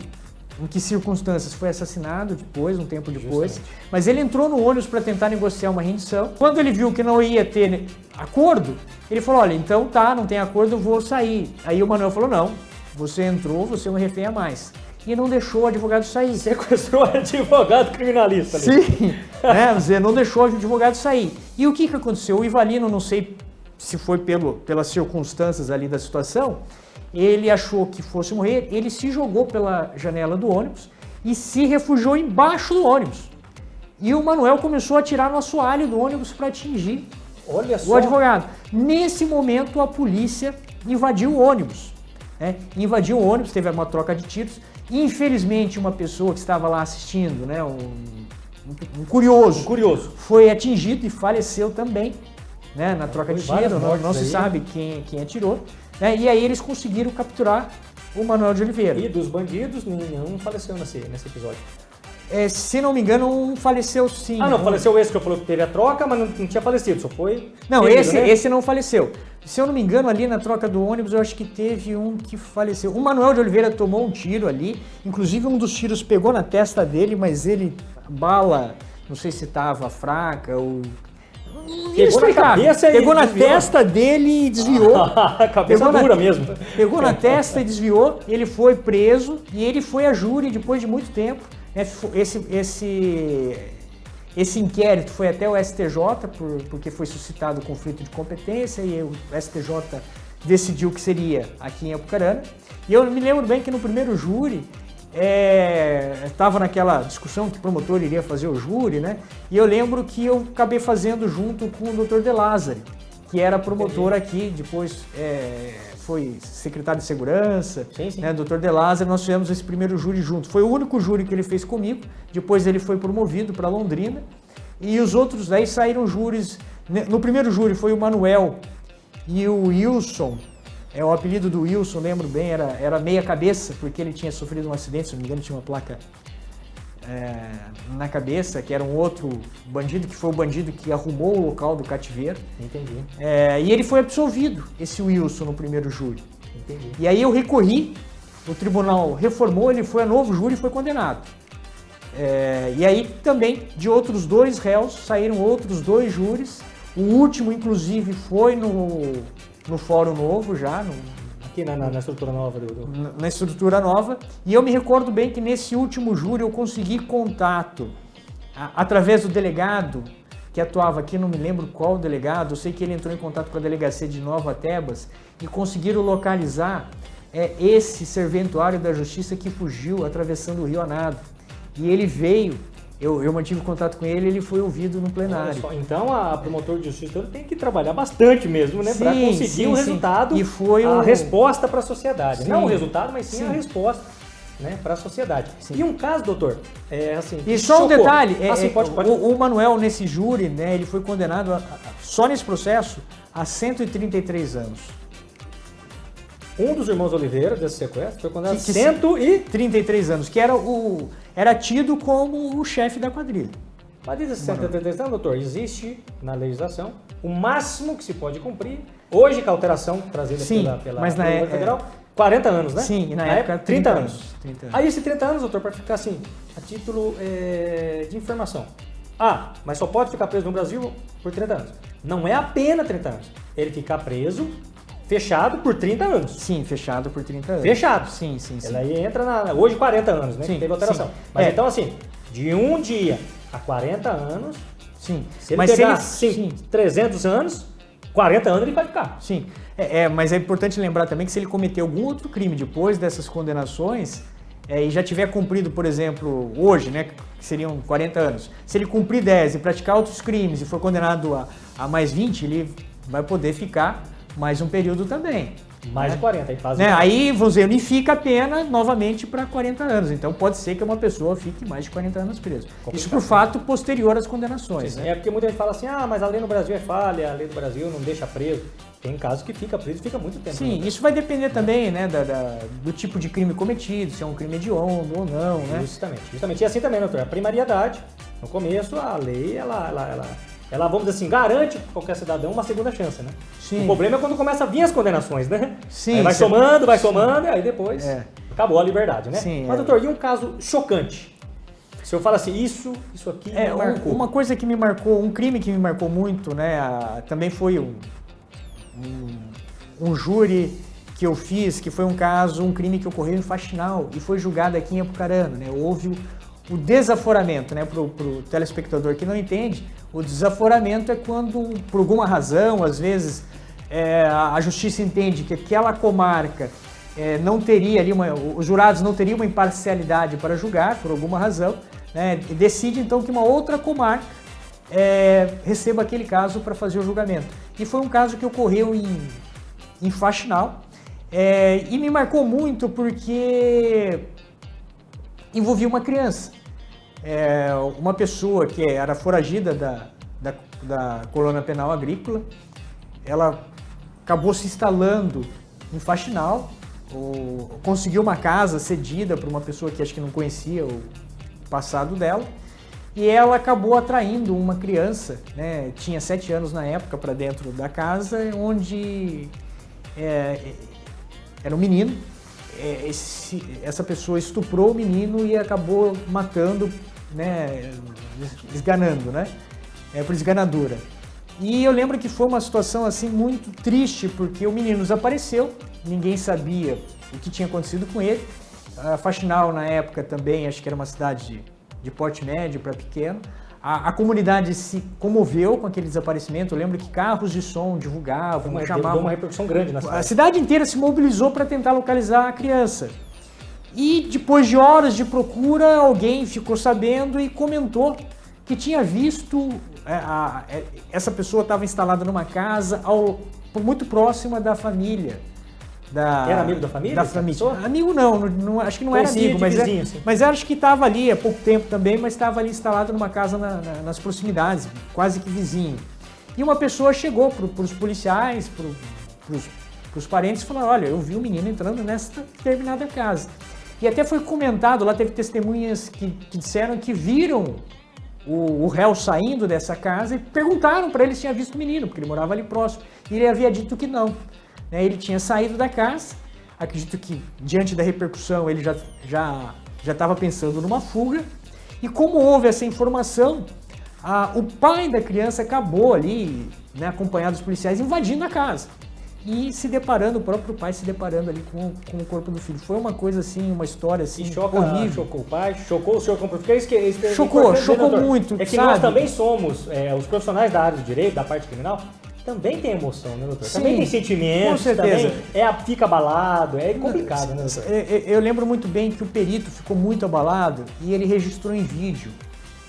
em que circunstâncias foi assassinado depois, um tempo depois. Justamente. Mas ele entrou no ônibus para tentar negociar uma rendição. Quando ele viu que não ia ter acordo, ele falou, olha, então tá, não tem acordo, eu vou sair. Aí o Manuel falou, não, você entrou, você é um refém a mais. E não deixou o advogado sair. Sequestrou o advogado criminalista ali. Sim, né, você não deixou o advogado sair. E o que aconteceu? O Ivalino, não sei se foi pelas circunstâncias ali da situação, ele achou que fosse morrer, ele se jogou pela janela do ônibus e se refugiou embaixo do ônibus. E o Manuel começou a atirar no assoalho do ônibus para atingir Olha o só. advogado. Nesse momento, a polícia invadiu o ônibus. Né? Invadiu o ônibus, teve uma troca de tiros. Infelizmente, uma pessoa que estava lá assistindo, né, um curioso, foi atingido e faleceu também, né, na troca de tiro. Não se sabe quem atirou. Né? E aí eles conseguiram capturar o Manuel de Oliveira. E dos bandidos, nenhum faleceu nesse episódio. Se não me engano, um faleceu sim. Ah, não, faleceu esse que eu falei que teve a troca, mas não tinha falecido, só foi... Não, ferido, esse não faleceu. Se eu não me engano, ali na troca do ônibus, eu acho que teve um que faleceu. O Manuel de Oliveira tomou um tiro ali, inclusive um dos tiros pegou na testa dele, mas a bala, não sei se estava fraca ou... Pegou na cabeça e pegou na desviou. Testa dele e desviou. A cabeça dura mesmo. Pegou na testa e desviou, ele foi preso e ele foi a júri depois de muito tempo. Esse inquérito foi até o STJ, porque foi suscitado o conflito de competência e o STJ decidiu que seria aqui em Apucarana. E eu me lembro bem que no primeiro júri, estava naquela discussão que o promotor iria fazer o júri, né? E eu lembro que eu acabei fazendo junto com o Dr. De Lázari, que era promotor aqui, depois foi secretário de segurança, Sim. né? Dr. De Lázari, nós fizemos esse primeiro júri junto. Foi o único júri que ele fez comigo, depois ele foi promovido para Londrina, e os outros aí saíram júris. No primeiro júri foi o Manuel e o Wilson. O apelido do Wilson, lembro bem, era meia cabeça, porque ele tinha sofrido um acidente, se não me engano, tinha uma placa na cabeça, que era um outro bandido, que foi o bandido que arrumou o local do cativeiro. Entendi. E ele foi absolvido, esse Wilson, no primeiro júri. Entendi. E aí eu recorri, o tribunal reformou, ele foi a novo júri e foi condenado. E aí também, de outros 2 réus, saíram outros 2 júris. O último, inclusive, foi no Fórum Novo já, Aqui na estrutura nova na estrutura nova. E eu me recordo bem que nesse último júri eu consegui contato através do delegado que atuava aqui, não me lembro qual delegado, eu sei que ele entrou em contato com a delegacia de Nova Tebas e conseguiram localizar esse serventuário da justiça que fugiu atravessando o Rio Anado. E ele veio, eu mantive contato com ele, ele foi ouvido no plenário. Então a promotor de justiça tem que trabalhar bastante mesmo, né? Para conseguir o resultado, e foi a resposta para a sociedade. Sim. Não o resultado, mas sim a resposta, né, para a sociedade. Sim. E um caso, doutor, assim... E só um detalhe, pode. O Manuel nesse júri, né, ele foi condenado só nesse processo a 133 anos. Um dos irmãos Oliveira, desse sequestro, foi condenado a 133 anos, que era tido como o chefe da quadrilha. Mas desses 133 anos, doutor, existe na legislação o máximo que se pode cumprir, hoje com a alteração trazida pela Câmara Federal, 40 anos, né? Sim, e na época 30 anos. Aí esses 30 anos, doutor, para ficar assim, a título de informação. Mas só pode ficar preso no Brasil por 30 anos. Não é apenas 30 anos. Ele ficar preso, fechado por 30 anos. Sim, fechado por 30 anos. Fechado. Sim. Ele aí entra hoje 40 anos, né? Sim, que teve alteração. sim. Mas então assim, de um dia a 40 anos, sim. Se ele pegar 300 anos, 40 anos ele vai ficar. Sim. Mas é importante lembrar também que se ele cometer algum outro crime depois dessas condenações, e já tiver cumprido, por exemplo, hoje, né, que seriam 40 anos, se ele cumprir 10 e praticar outros crimes e for condenado a mais 20, ele vai poder ficar mais um período também. Mais de 40, aí faz Aí, vamos dizer, unifica a pena novamente para 40 anos. Então pode ser que uma pessoa fique mais de 40 anos preso. Isso por fato posterior às condenações. Sim, né? porque muita gente fala assim, mas a lei no Brasil é falha, a lei do Brasil não deixa preso. Tem casos que fica preso e fica muito tempo. Sim, isso vai depender também, né, do tipo de crime cometido, se é um crime hediondo ou não, né? Justamente. E assim também, doutor, a primariedade, no começo, a lei, ela, vamos dizer assim, garante para qualquer cidadão uma segunda chance, né? Sim. O problema é quando começa a vir as condenações, né? Sim. Aí vai somando, e aí depois acabou a liberdade, né? Sim, Mas, doutor, e um caso chocante? Se eu falar assim, isso aqui me marcou. Uma coisa que me marcou, um crime que me marcou muito, né? Também foi um júri que eu fiz, que foi um crime que ocorreu em Faxinal e foi julgado aqui em Apucarana, né? Houve o desaforamento, né? Pro telespectador que não entende, o desaforamento é quando, por alguma razão, às vezes, a justiça entende que aquela comarca não teria ali os jurados não teriam uma imparcialidade para julgar, por alguma razão, né? E decide então que uma outra comarca receba aquele caso para fazer o julgamento. E foi um caso que ocorreu em Faxinal, e me marcou muito porque envolvia uma criança, uma pessoa que era foragida da colônia penal agrícola. Ela acabou se instalando em Faxinal, conseguiu uma casa cedida para uma pessoa que acho que não conhecia o passado dela, e ela acabou atraindo uma criança, né, tinha 7 anos na época, para dentro da casa, onde era um menino. Essa pessoa estuprou o menino e acabou matando, né, esganando, né, por esganadura. E eu lembro que foi uma situação assim muito triste, porque o menino desapareceu, ninguém sabia o que tinha acontecido com ele. Faxinal, na época, também, acho que era uma cidade de porte médio para pequeno. A comunidade se comoveu com aquele desaparecimento. Eu lembro que carros de som divulgavam, chamavam. Deu uma repercussão grande na cidade. A cidade inteira se mobilizou para tentar localizar a criança. E depois de horas de procura, alguém ficou sabendo e comentou que tinha visto essa pessoa estava instalada numa casa muito próxima da família. Era amigo da família? Da família. Amigo não, acho que não era amigo, mas acho que estava ali há pouco tempo também, mas estava ali instalado numa casa nas proximidades, quase que vizinho. E uma pessoa chegou para os policiais, para os parentes, e falou: olha, eu vi o menino entrando nessa determinada casa. E até foi comentado, lá teve testemunhas que disseram que viram o réu saindo dessa casa e perguntaram para ele se tinha visto o menino, porque ele morava ali próximo. E ele havia dito que não. Ele tinha saído da casa, acredito que diante da repercussão ele já estava pensando numa fuga. E como houve essa informação, o pai da criança acabou ali, né, acompanhado dos policiais, invadindo a casa. E o próprio pai se deparando ali com o corpo do filho. Foi uma coisa assim, uma história assim, horrível. Chocou o pai, chocou o senhor como professor. Chocou muito. É que nós também somos, os profissionais da área do direito, da parte criminal, também tem emoção, né, doutor? Sim, também tem sentimentos, com certeza. Também fica abalado, é complicado, né, doutor? Eu lembro muito bem que o perito ficou muito abalado e ele registrou em vídeo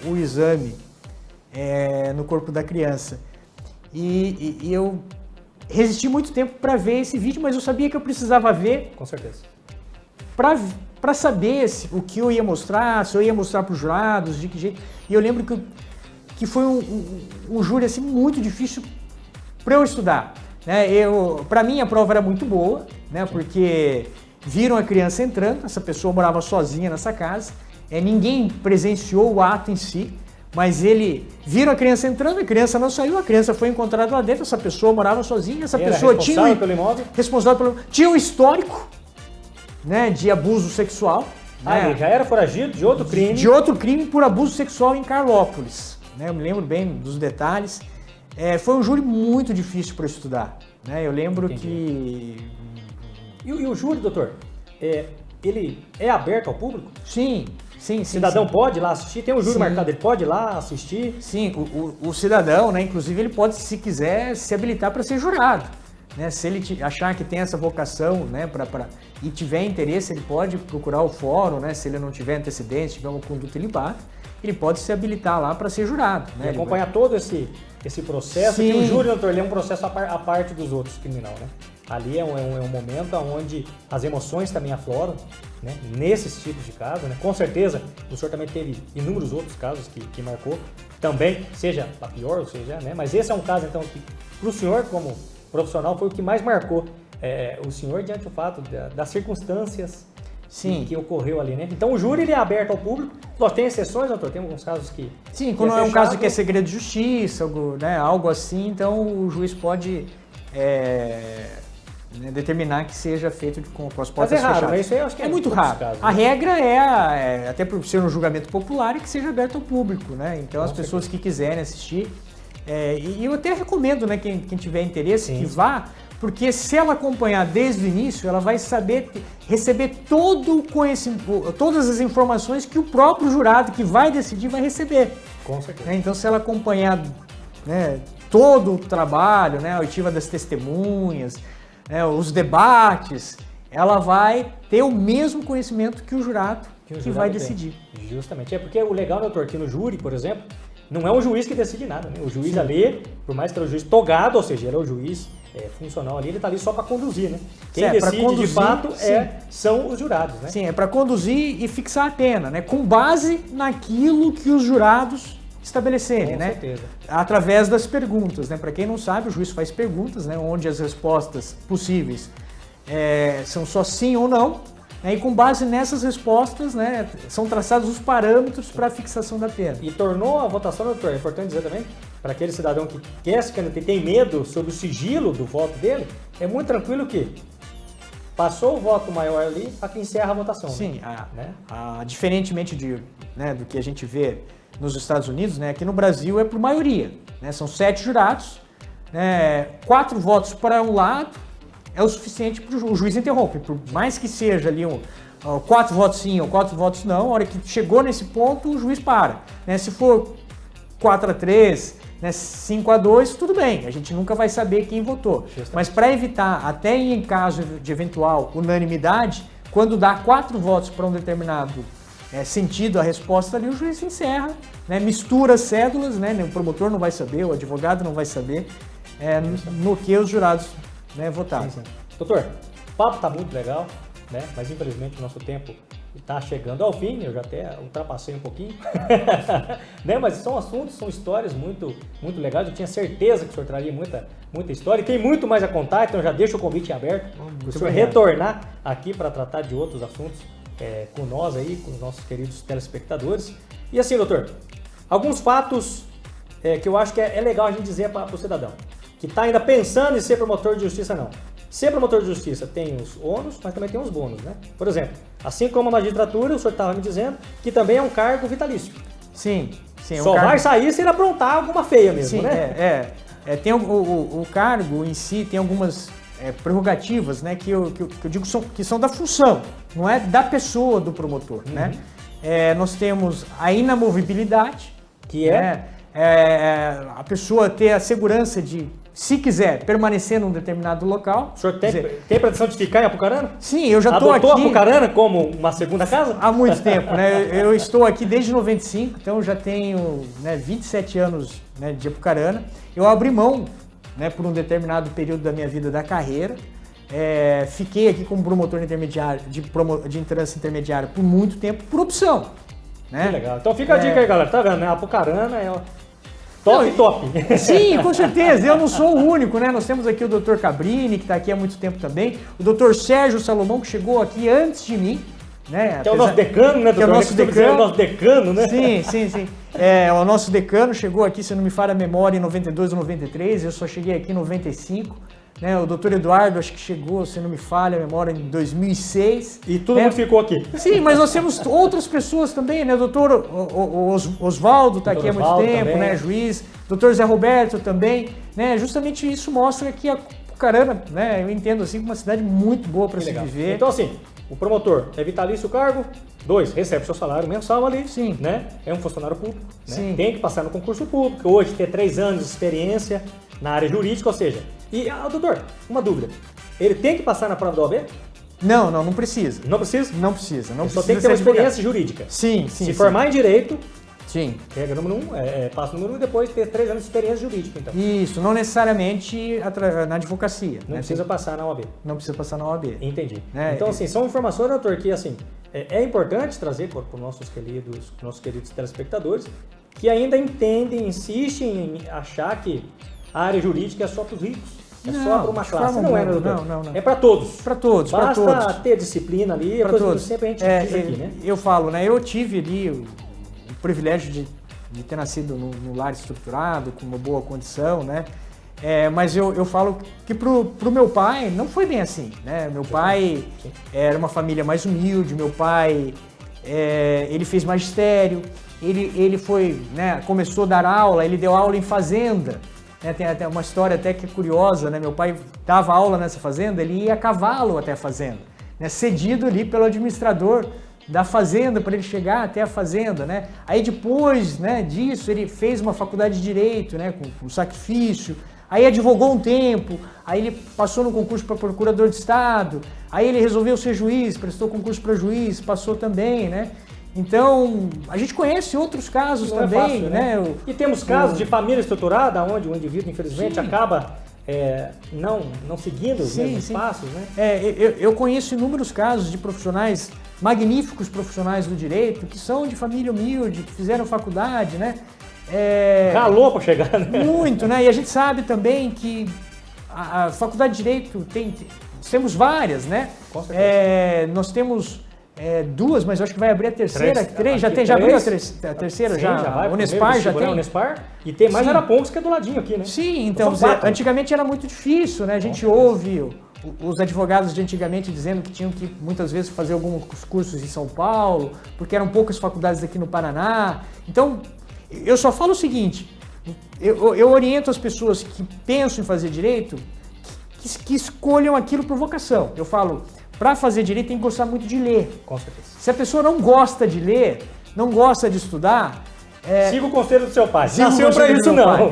o exame no corpo da criança. E eu resisti muito tempo para ver esse vídeo, mas eu sabia que eu precisava ver. Com certeza. Para saber o que eu ia mostrar, se eu ia mostrar para os jurados, de que jeito. E eu lembro que foi um júri assim, muito difícil para eu estudar, né? Para mim a prova era muito boa, né? Porque viram a criança entrando, essa pessoa morava sozinha nessa casa, ninguém presenciou o ato em si, mas viram a criança entrando, a criança não saiu, a criança foi encontrada lá dentro, essa pessoa morava sozinha, essa pessoa responsável pelo imóvel? Tinha um histórico, né, de abuso sexual. Ele já era foragido de outro crime. De outro crime por abuso sexual em Carlópolis, né? Eu me lembro bem dos detalhes. Foi um júri muito difícil para estudar, né? Eu lembro que... E o júri, doutor, ele é aberto ao público? Sim. O cidadão pode ir lá assistir? Tem um júri marcado, ele pode ir lá assistir? Sim, o cidadão, né, inclusive, ele pode, se quiser, se habilitar para ser jurado, né? Se ele achar que tem essa vocação, né, e tiver interesse, ele pode procurar o fórum, né? Se ele não tiver antecedentes, tiver uma conduta ilibada, ele pode se habilitar lá para ser jurado, né? E acompanhar todo esse processo. Sim. Que o júri, doutor, ele é um processo à parte dos outros criminal, né? Ali é um momento onde as emoções também afloram, né? Nesses tipos de casos, né? Com certeza, o senhor também teve inúmeros outros casos que marcou, também, seja a pior, ou seja, né? Mas esse é um caso, então, que para o senhor, como profissional, foi o que mais marcou o senhor diante do fato das circunstâncias que ocorreu ali, né? Então o júri ele é aberto ao público. Tem exceções, doutor? Tem alguns casos que... Sim, quando é um caso que é segredo de justiça, algo assim, então o juiz pode né, determinar que seja feito com as Mas portas é raro, fechadas. né? Isso aí eu acho que É muito poucos raro. casos, A né? regra é, até por ser um julgamento popular, é que seja aberto ao público, né? Então Com as pessoas que quiserem assistir, e eu até recomendo, né, quem tiver interesse, Sim. que vá, porque se ela acompanhar desde o início, ela vai saber receber todo o conhecimento, todas as informações que o próprio jurado que vai decidir vai receber. Com certeza. Né? Então, se ela acompanhar, né, todo o trabalho, né, a oitiva das testemunhas, né, os debates, ela vai ter o mesmo conhecimento que o jurado que vai tem. decidir. Justamente. É porque o legal, né, doutor, que no júri, por exemplo, não é um juiz que decide nada, né? O juiz ali, por mais que ele é o juiz togado, ou seja, ele é o juiz funcional ali, ele está ali só para conduzir, né? Quem decide conduzir, de fato são os jurados, né? Sim, é para conduzir e fixar a pena, né? Com base naquilo que os jurados estabelecerem, Com né? certeza. Através das perguntas, né? Para quem não sabe, o juiz faz perguntas, né? Onde as respostas possíveis são só sim ou não, né? E com base nessas respostas, né? São traçados os parâmetros para a fixação da pena. E tornou a votação, doutor, é importante dizer também, para aquele cidadão que quer se candidatar e tem medo sobre o sigilo do voto dele, é muito tranquilo que passou o voto maior ali, para que encerra a votação. Sim, né? Diferentemente do que a gente vê nos Estados Unidos, né, aqui no Brasil é por maioria. Né, são 7 jurados, né, 4 votos para um lado é o suficiente para o juiz interromper. Por mais que seja ali 4 votos sim ou 4 votos não, a hora que chegou nesse ponto, o juiz para. Né, se for 4-3, né, 5-2, tudo bem, a gente nunca vai saber quem votou. Justamente. Mas para evitar, até em caso de eventual unanimidade, quando dá 4 votos para um determinado sentido a resposta ali, o juiz encerra, né, mistura as cédulas, né, o promotor não vai saber, o advogado não vai saber no que os jurados, né, votaram. Sim. Doutor, o papo está muito legal, né, mas infelizmente o nosso tempo está chegando ao fim, eu já até ultrapassei um pouquinho, né, mas são assuntos, são histórias muito, muito legais, eu tinha certeza que o senhor traria muita história e tem muito mais a contar, então já deixo o convite aberto para o senhor retornar aqui para tratar de outros assuntos com nós aí, com os nossos queridos telespectadores. E assim, doutor, alguns fatos que eu acho que é legal a gente dizer para o cidadão que está ainda pensando em ser promotor de justiça, não. Ser promotor de justiça tem os ônus, mas também tem os bônus, né? Por exemplo, assim como a magistratura, o senhor estava me dizendo que também é um cargo vitalício. Sim. Só vai sair se ele aprontar alguma feia mesmo, né? Tem o cargo em si, tem algumas prerrogativas, né, que eu digo que são da função, não é da pessoa do promotor, né? Nós temos a inamovibilidade, que é a pessoa ter a segurança de, se quiser, permanecer num determinado local. O senhor tem pretensão de ficar em Apucarana? Sim, eu já estou aqui. Adotou Apucarana como uma segunda casa? Há muito tempo, né? Eu estou aqui desde 95, então já tenho 27 anos, né, de Apucarana. Eu abri mão, né, por um determinado período da minha vida da carreira. Fiquei aqui como promotor intermediário, de entrância intermediária por muito tempo, por opção. Né? Que legal. Então fica a dica aí, galera. Tá vendo, né? Apucarana é top. Sim, com certeza. Eu não sou o único, né? Nós temos aqui o Dr. Cabrini, que está aqui há muito tempo também. O Dr. Sérgio Salomão, que chegou aqui antes de mim. Né? Que é o nosso decano, né, doutor? Que é o nosso decano, né? Sim. O nosso decano chegou aqui, se não me falha a memória, em 92 ou 93. Eu só cheguei aqui em 95. Né, o doutor Eduardo, acho que chegou, se não me falha a memória, em 2006. E todo mundo ficou aqui. Sim, mas nós temos outras pessoas também, né? O doutor Oswaldo está aqui há muito tempo, também, né? Juiz. Doutor Zé Roberto também. Né? Justamente isso mostra que a Apucarana, né? Eu entendo assim, uma cidade muito boa para se viver. Então, assim, o promotor é vitalício o cargo. 2, recebe seu salário mensal ali. Sim. Né? É um funcionário público. Né? Sim. Tem que passar no concurso público. Hoje, ter 3 anos de experiência na área jurídica, ou seja... E, doutor, uma dúvida. Ele tem que passar na prova da OAB? Não precisa. Não precisa? Não precisa. Ele só tem que ter uma experiência jurídica. Sim. Se formar em Direito, sim. Regra número 1, passa o número 1 e depois ter 3 anos de experiência jurídica, então. Isso, não necessariamente na advocacia. Não precisa passar na OAB. Não precisa passar na OAB. Entendi. Então, assim, são informações, doutor, que, assim, é importante trazer para os nossos queridos telespectadores que ainda entendem, insistem em achar que a área jurídica é só para os ricos. Só para uma classe. Não é, né, doutor? Não. É para todos. Para todos, Basta para todos. ter disciplina ali, para todos. Sempre a gente diz aqui, né? Eu falo, né? Eu tive ali o privilégio de ter nascido num lar estruturado, com uma boa condição, né? Mas eu falo que pro meu pai não foi bem assim, né? Meu pai era uma família mais humilde, meu pai ele fez magistério, ele foi, né, começou a dar aula, ele deu aula em fazenda, né? Tem até uma história até que é curiosa, né? Meu pai dava aula nessa fazenda, ele ia a cavalo até a fazenda, né? Cedido ali pelo administrador da fazenda para ele chegar até a fazenda, né? Aí depois, né, disso ele fez uma faculdade de Direito, né, com sacrifício. Aí advogou um tempo, aí ele passou no concurso para procurador de Estado, aí ele resolveu ser juiz, prestou concurso para juiz, passou também, né? Então, a gente conhece outros casos não também, é fácil, né? E temos casos de família estruturada, onde o indivíduo, infelizmente, Sim. acaba não seguindo os mesmos passos, né? Eu conheço inúmeros casos de profissionais, magníficos profissionais do direito, que são de família humilde, que fizeram faculdade, né? Ralou para chegar, né? Muito, né? E a gente sabe também que a Faculdade de Direito temos várias, né? Com certeza. Nós temos duas, mas eu acho que vai abrir a terceira. Três, já abriu a terceira? Sim, já vai. O Unespar já tem. Unespar, e tem mais Arapongas que é do ladinho aqui, né? Sim, então, antigamente era muito difícil, né? A gente ouve os advogados de antigamente dizendo que tinham que muitas vezes fazer alguns cursos em São Paulo, porque eram poucas faculdades aqui no Paraná. Então, eu só falo o seguinte, eu oriento as pessoas que pensam em fazer direito que escolham aquilo por vocação. Eu falo, para fazer direito tem que gostar muito de ler. Com certeza. Se a pessoa não gosta de ler, não gosta de estudar... Siga o conselho do seu pai. Nasceu para isso não.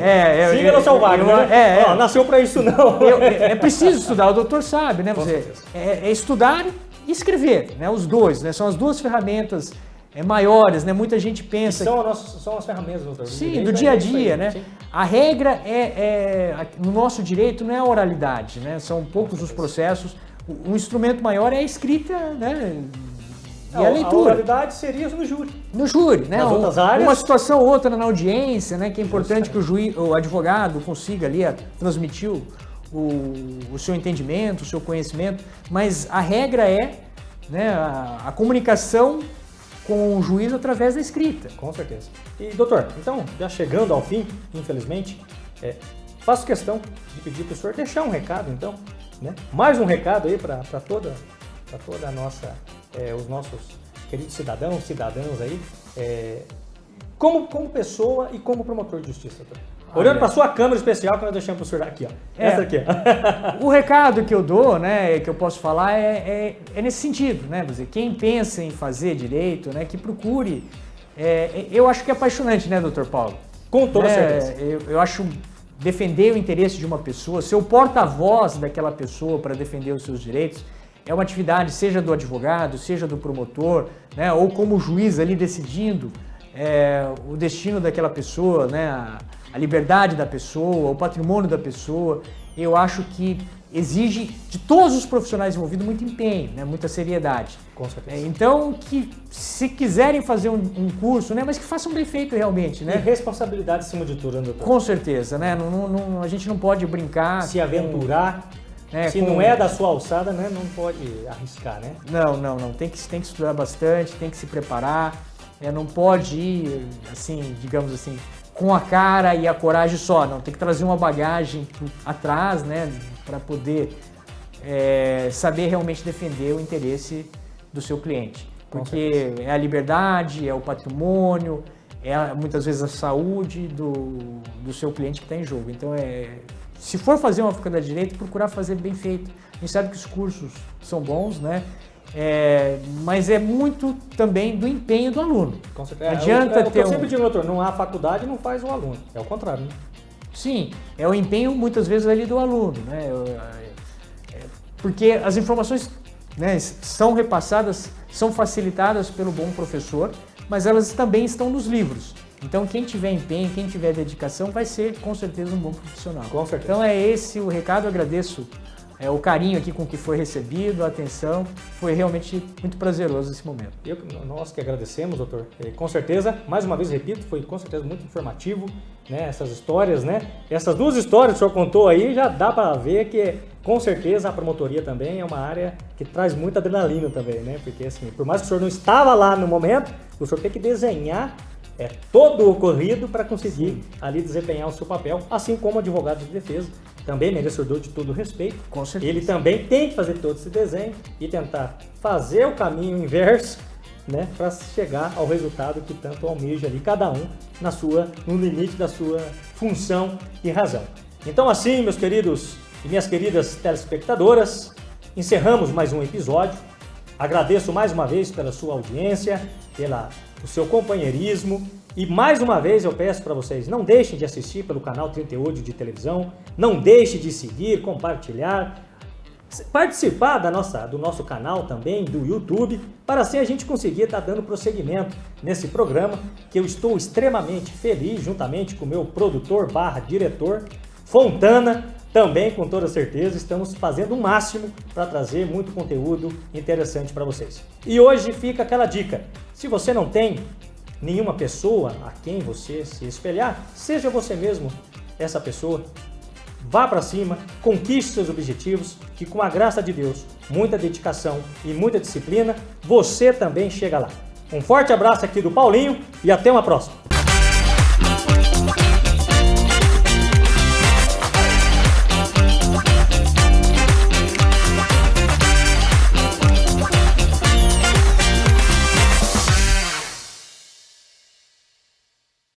Siga no seu Wagner, né? Nasceu para isso não. É preciso estudar, o doutor sabe, né? Estudar e escrever, né? Os dois, né? São as duas ferramentas maiores, né? Muita gente pensa... São as ferramentas, doutor. Sim, do dia a dia, né? Sim. A regra no nosso direito não é a oralidade, né? São poucos os processos. O instrumento maior é a escrita, né? E a leitura. A oralidade seria no júri. No júri, né? Nas outras áreas. Uma situação ou outra na audiência, né? Que é importante que o advogado consiga ali transmitir o seu entendimento, o seu conhecimento, mas a regra é, né, a comunicação com o juiz através da escrita. Com certeza. E, doutor, então, já chegando ao fim, infelizmente, faço questão de pedir para o senhor deixar um recado, então, né? Mais um recado aí para toda a nossa, os nossos queridos cidadãos aí, como pessoa e como promotor de justiça, doutor. Olhando para a sua câmera especial que nós deixamos para o senhor aqui, ó. Essa aqui, ó. O recado que eu dou, né, que eu posso falar é nesse sentido, né? Quem pensa em fazer direito, né, que procure. Eu acho que é apaixonante, né, doutor Paulo? Com toda certeza. Eu acho defender o interesse de uma pessoa, ser o porta-voz daquela pessoa para defender os seus direitos, é uma atividade, seja do advogado, seja do promotor, né, ou como juiz ali decidindo o destino daquela pessoa, né, a liberdade da pessoa, o patrimônio da pessoa. Eu acho que exige de todos os profissionais envolvidos muito empenho, né, muita seriedade. Com certeza. Então, que se quiserem fazer um curso, né, mas que façam bem feito realmente, né? E responsabilidade acima de tudo, né, doutor? Com certeza, né? A gente não pode brincar. Se aventurar. Se não é da sua alçada, né, não pode arriscar, né? Não. Tem que estudar bastante, tem que se preparar. Não pode ir, assim, digamos assim, com a cara e a coragem só. Não, tem que trazer uma bagagem atrás, né, para poder saber realmente defender o interesse do seu cliente. Porque é a liberdade, é o patrimônio, muitas vezes a saúde do seu cliente que está em jogo. Então, se for fazer uma faculdade de Direito, procurar fazer bem feito. A gente sabe que os cursos são bons, né? Mas é muito também do empenho do aluno. Com certeza. Não adianta eu sempre digo, doutor, não há faculdade, não faz o aluno. É o contrário, né? Sim, é o empenho muitas vezes ali do aluno, né? Porque as informações, né, são repassadas, são facilitadas pelo bom professor, mas elas também estão nos livros. Então, quem tiver empenho, quem tiver dedicação, vai ser com certeza um bom profissional. Com certeza. Então, é esse o recado. Eu agradeço o carinho aqui com que foi recebido, a atenção. Foi realmente muito prazeroso esse momento. Nós que agradecemos, doutor. Com certeza, mais uma vez repito, foi com certeza muito informativo, né? Essas histórias, né? Essas duas histórias que o senhor contou aí, já dá para ver que com certeza a promotoria também é uma área que traz muita adrenalina também, né? Porque assim, por mais que o senhor não estava lá no momento, o senhor tem que desenhar é todo ocorrido para conseguir ali desempenhar o seu papel, assim como o advogado de defesa, também merecedor de todo o respeito. Com certeza. Ele também tem que fazer todo esse desenho e tentar fazer o caminho inverso, né, para chegar ao resultado que tanto almeja ali, cada um no limite da sua função e razão. Então assim, meus queridos e minhas queridas telespectadoras, encerramos mais um episódio. Agradeço mais uma vez pela sua audiência, pelo seu companheirismo e mais uma vez eu peço para vocês, não deixem de assistir pelo canal 38 de televisão, não deixem de seguir, compartilhar, participar do nosso canal também, do YouTube, para assim a gente conseguir estar dando prosseguimento nesse programa, que eu estou extremamente feliz, juntamente com o meu produtor / diretor, Fontana, também com toda certeza estamos fazendo o máximo para trazer muito conteúdo interessante para vocês. E hoje fica aquela dica, se você não tem nenhuma pessoa a quem você se espelhar, seja você mesmo essa pessoa. Vá para cima, conquiste seus objetivos, que com a graça de Deus, muita dedicação e muita disciplina, você também chega lá. Um forte abraço aqui do Paulinho e até uma próxima!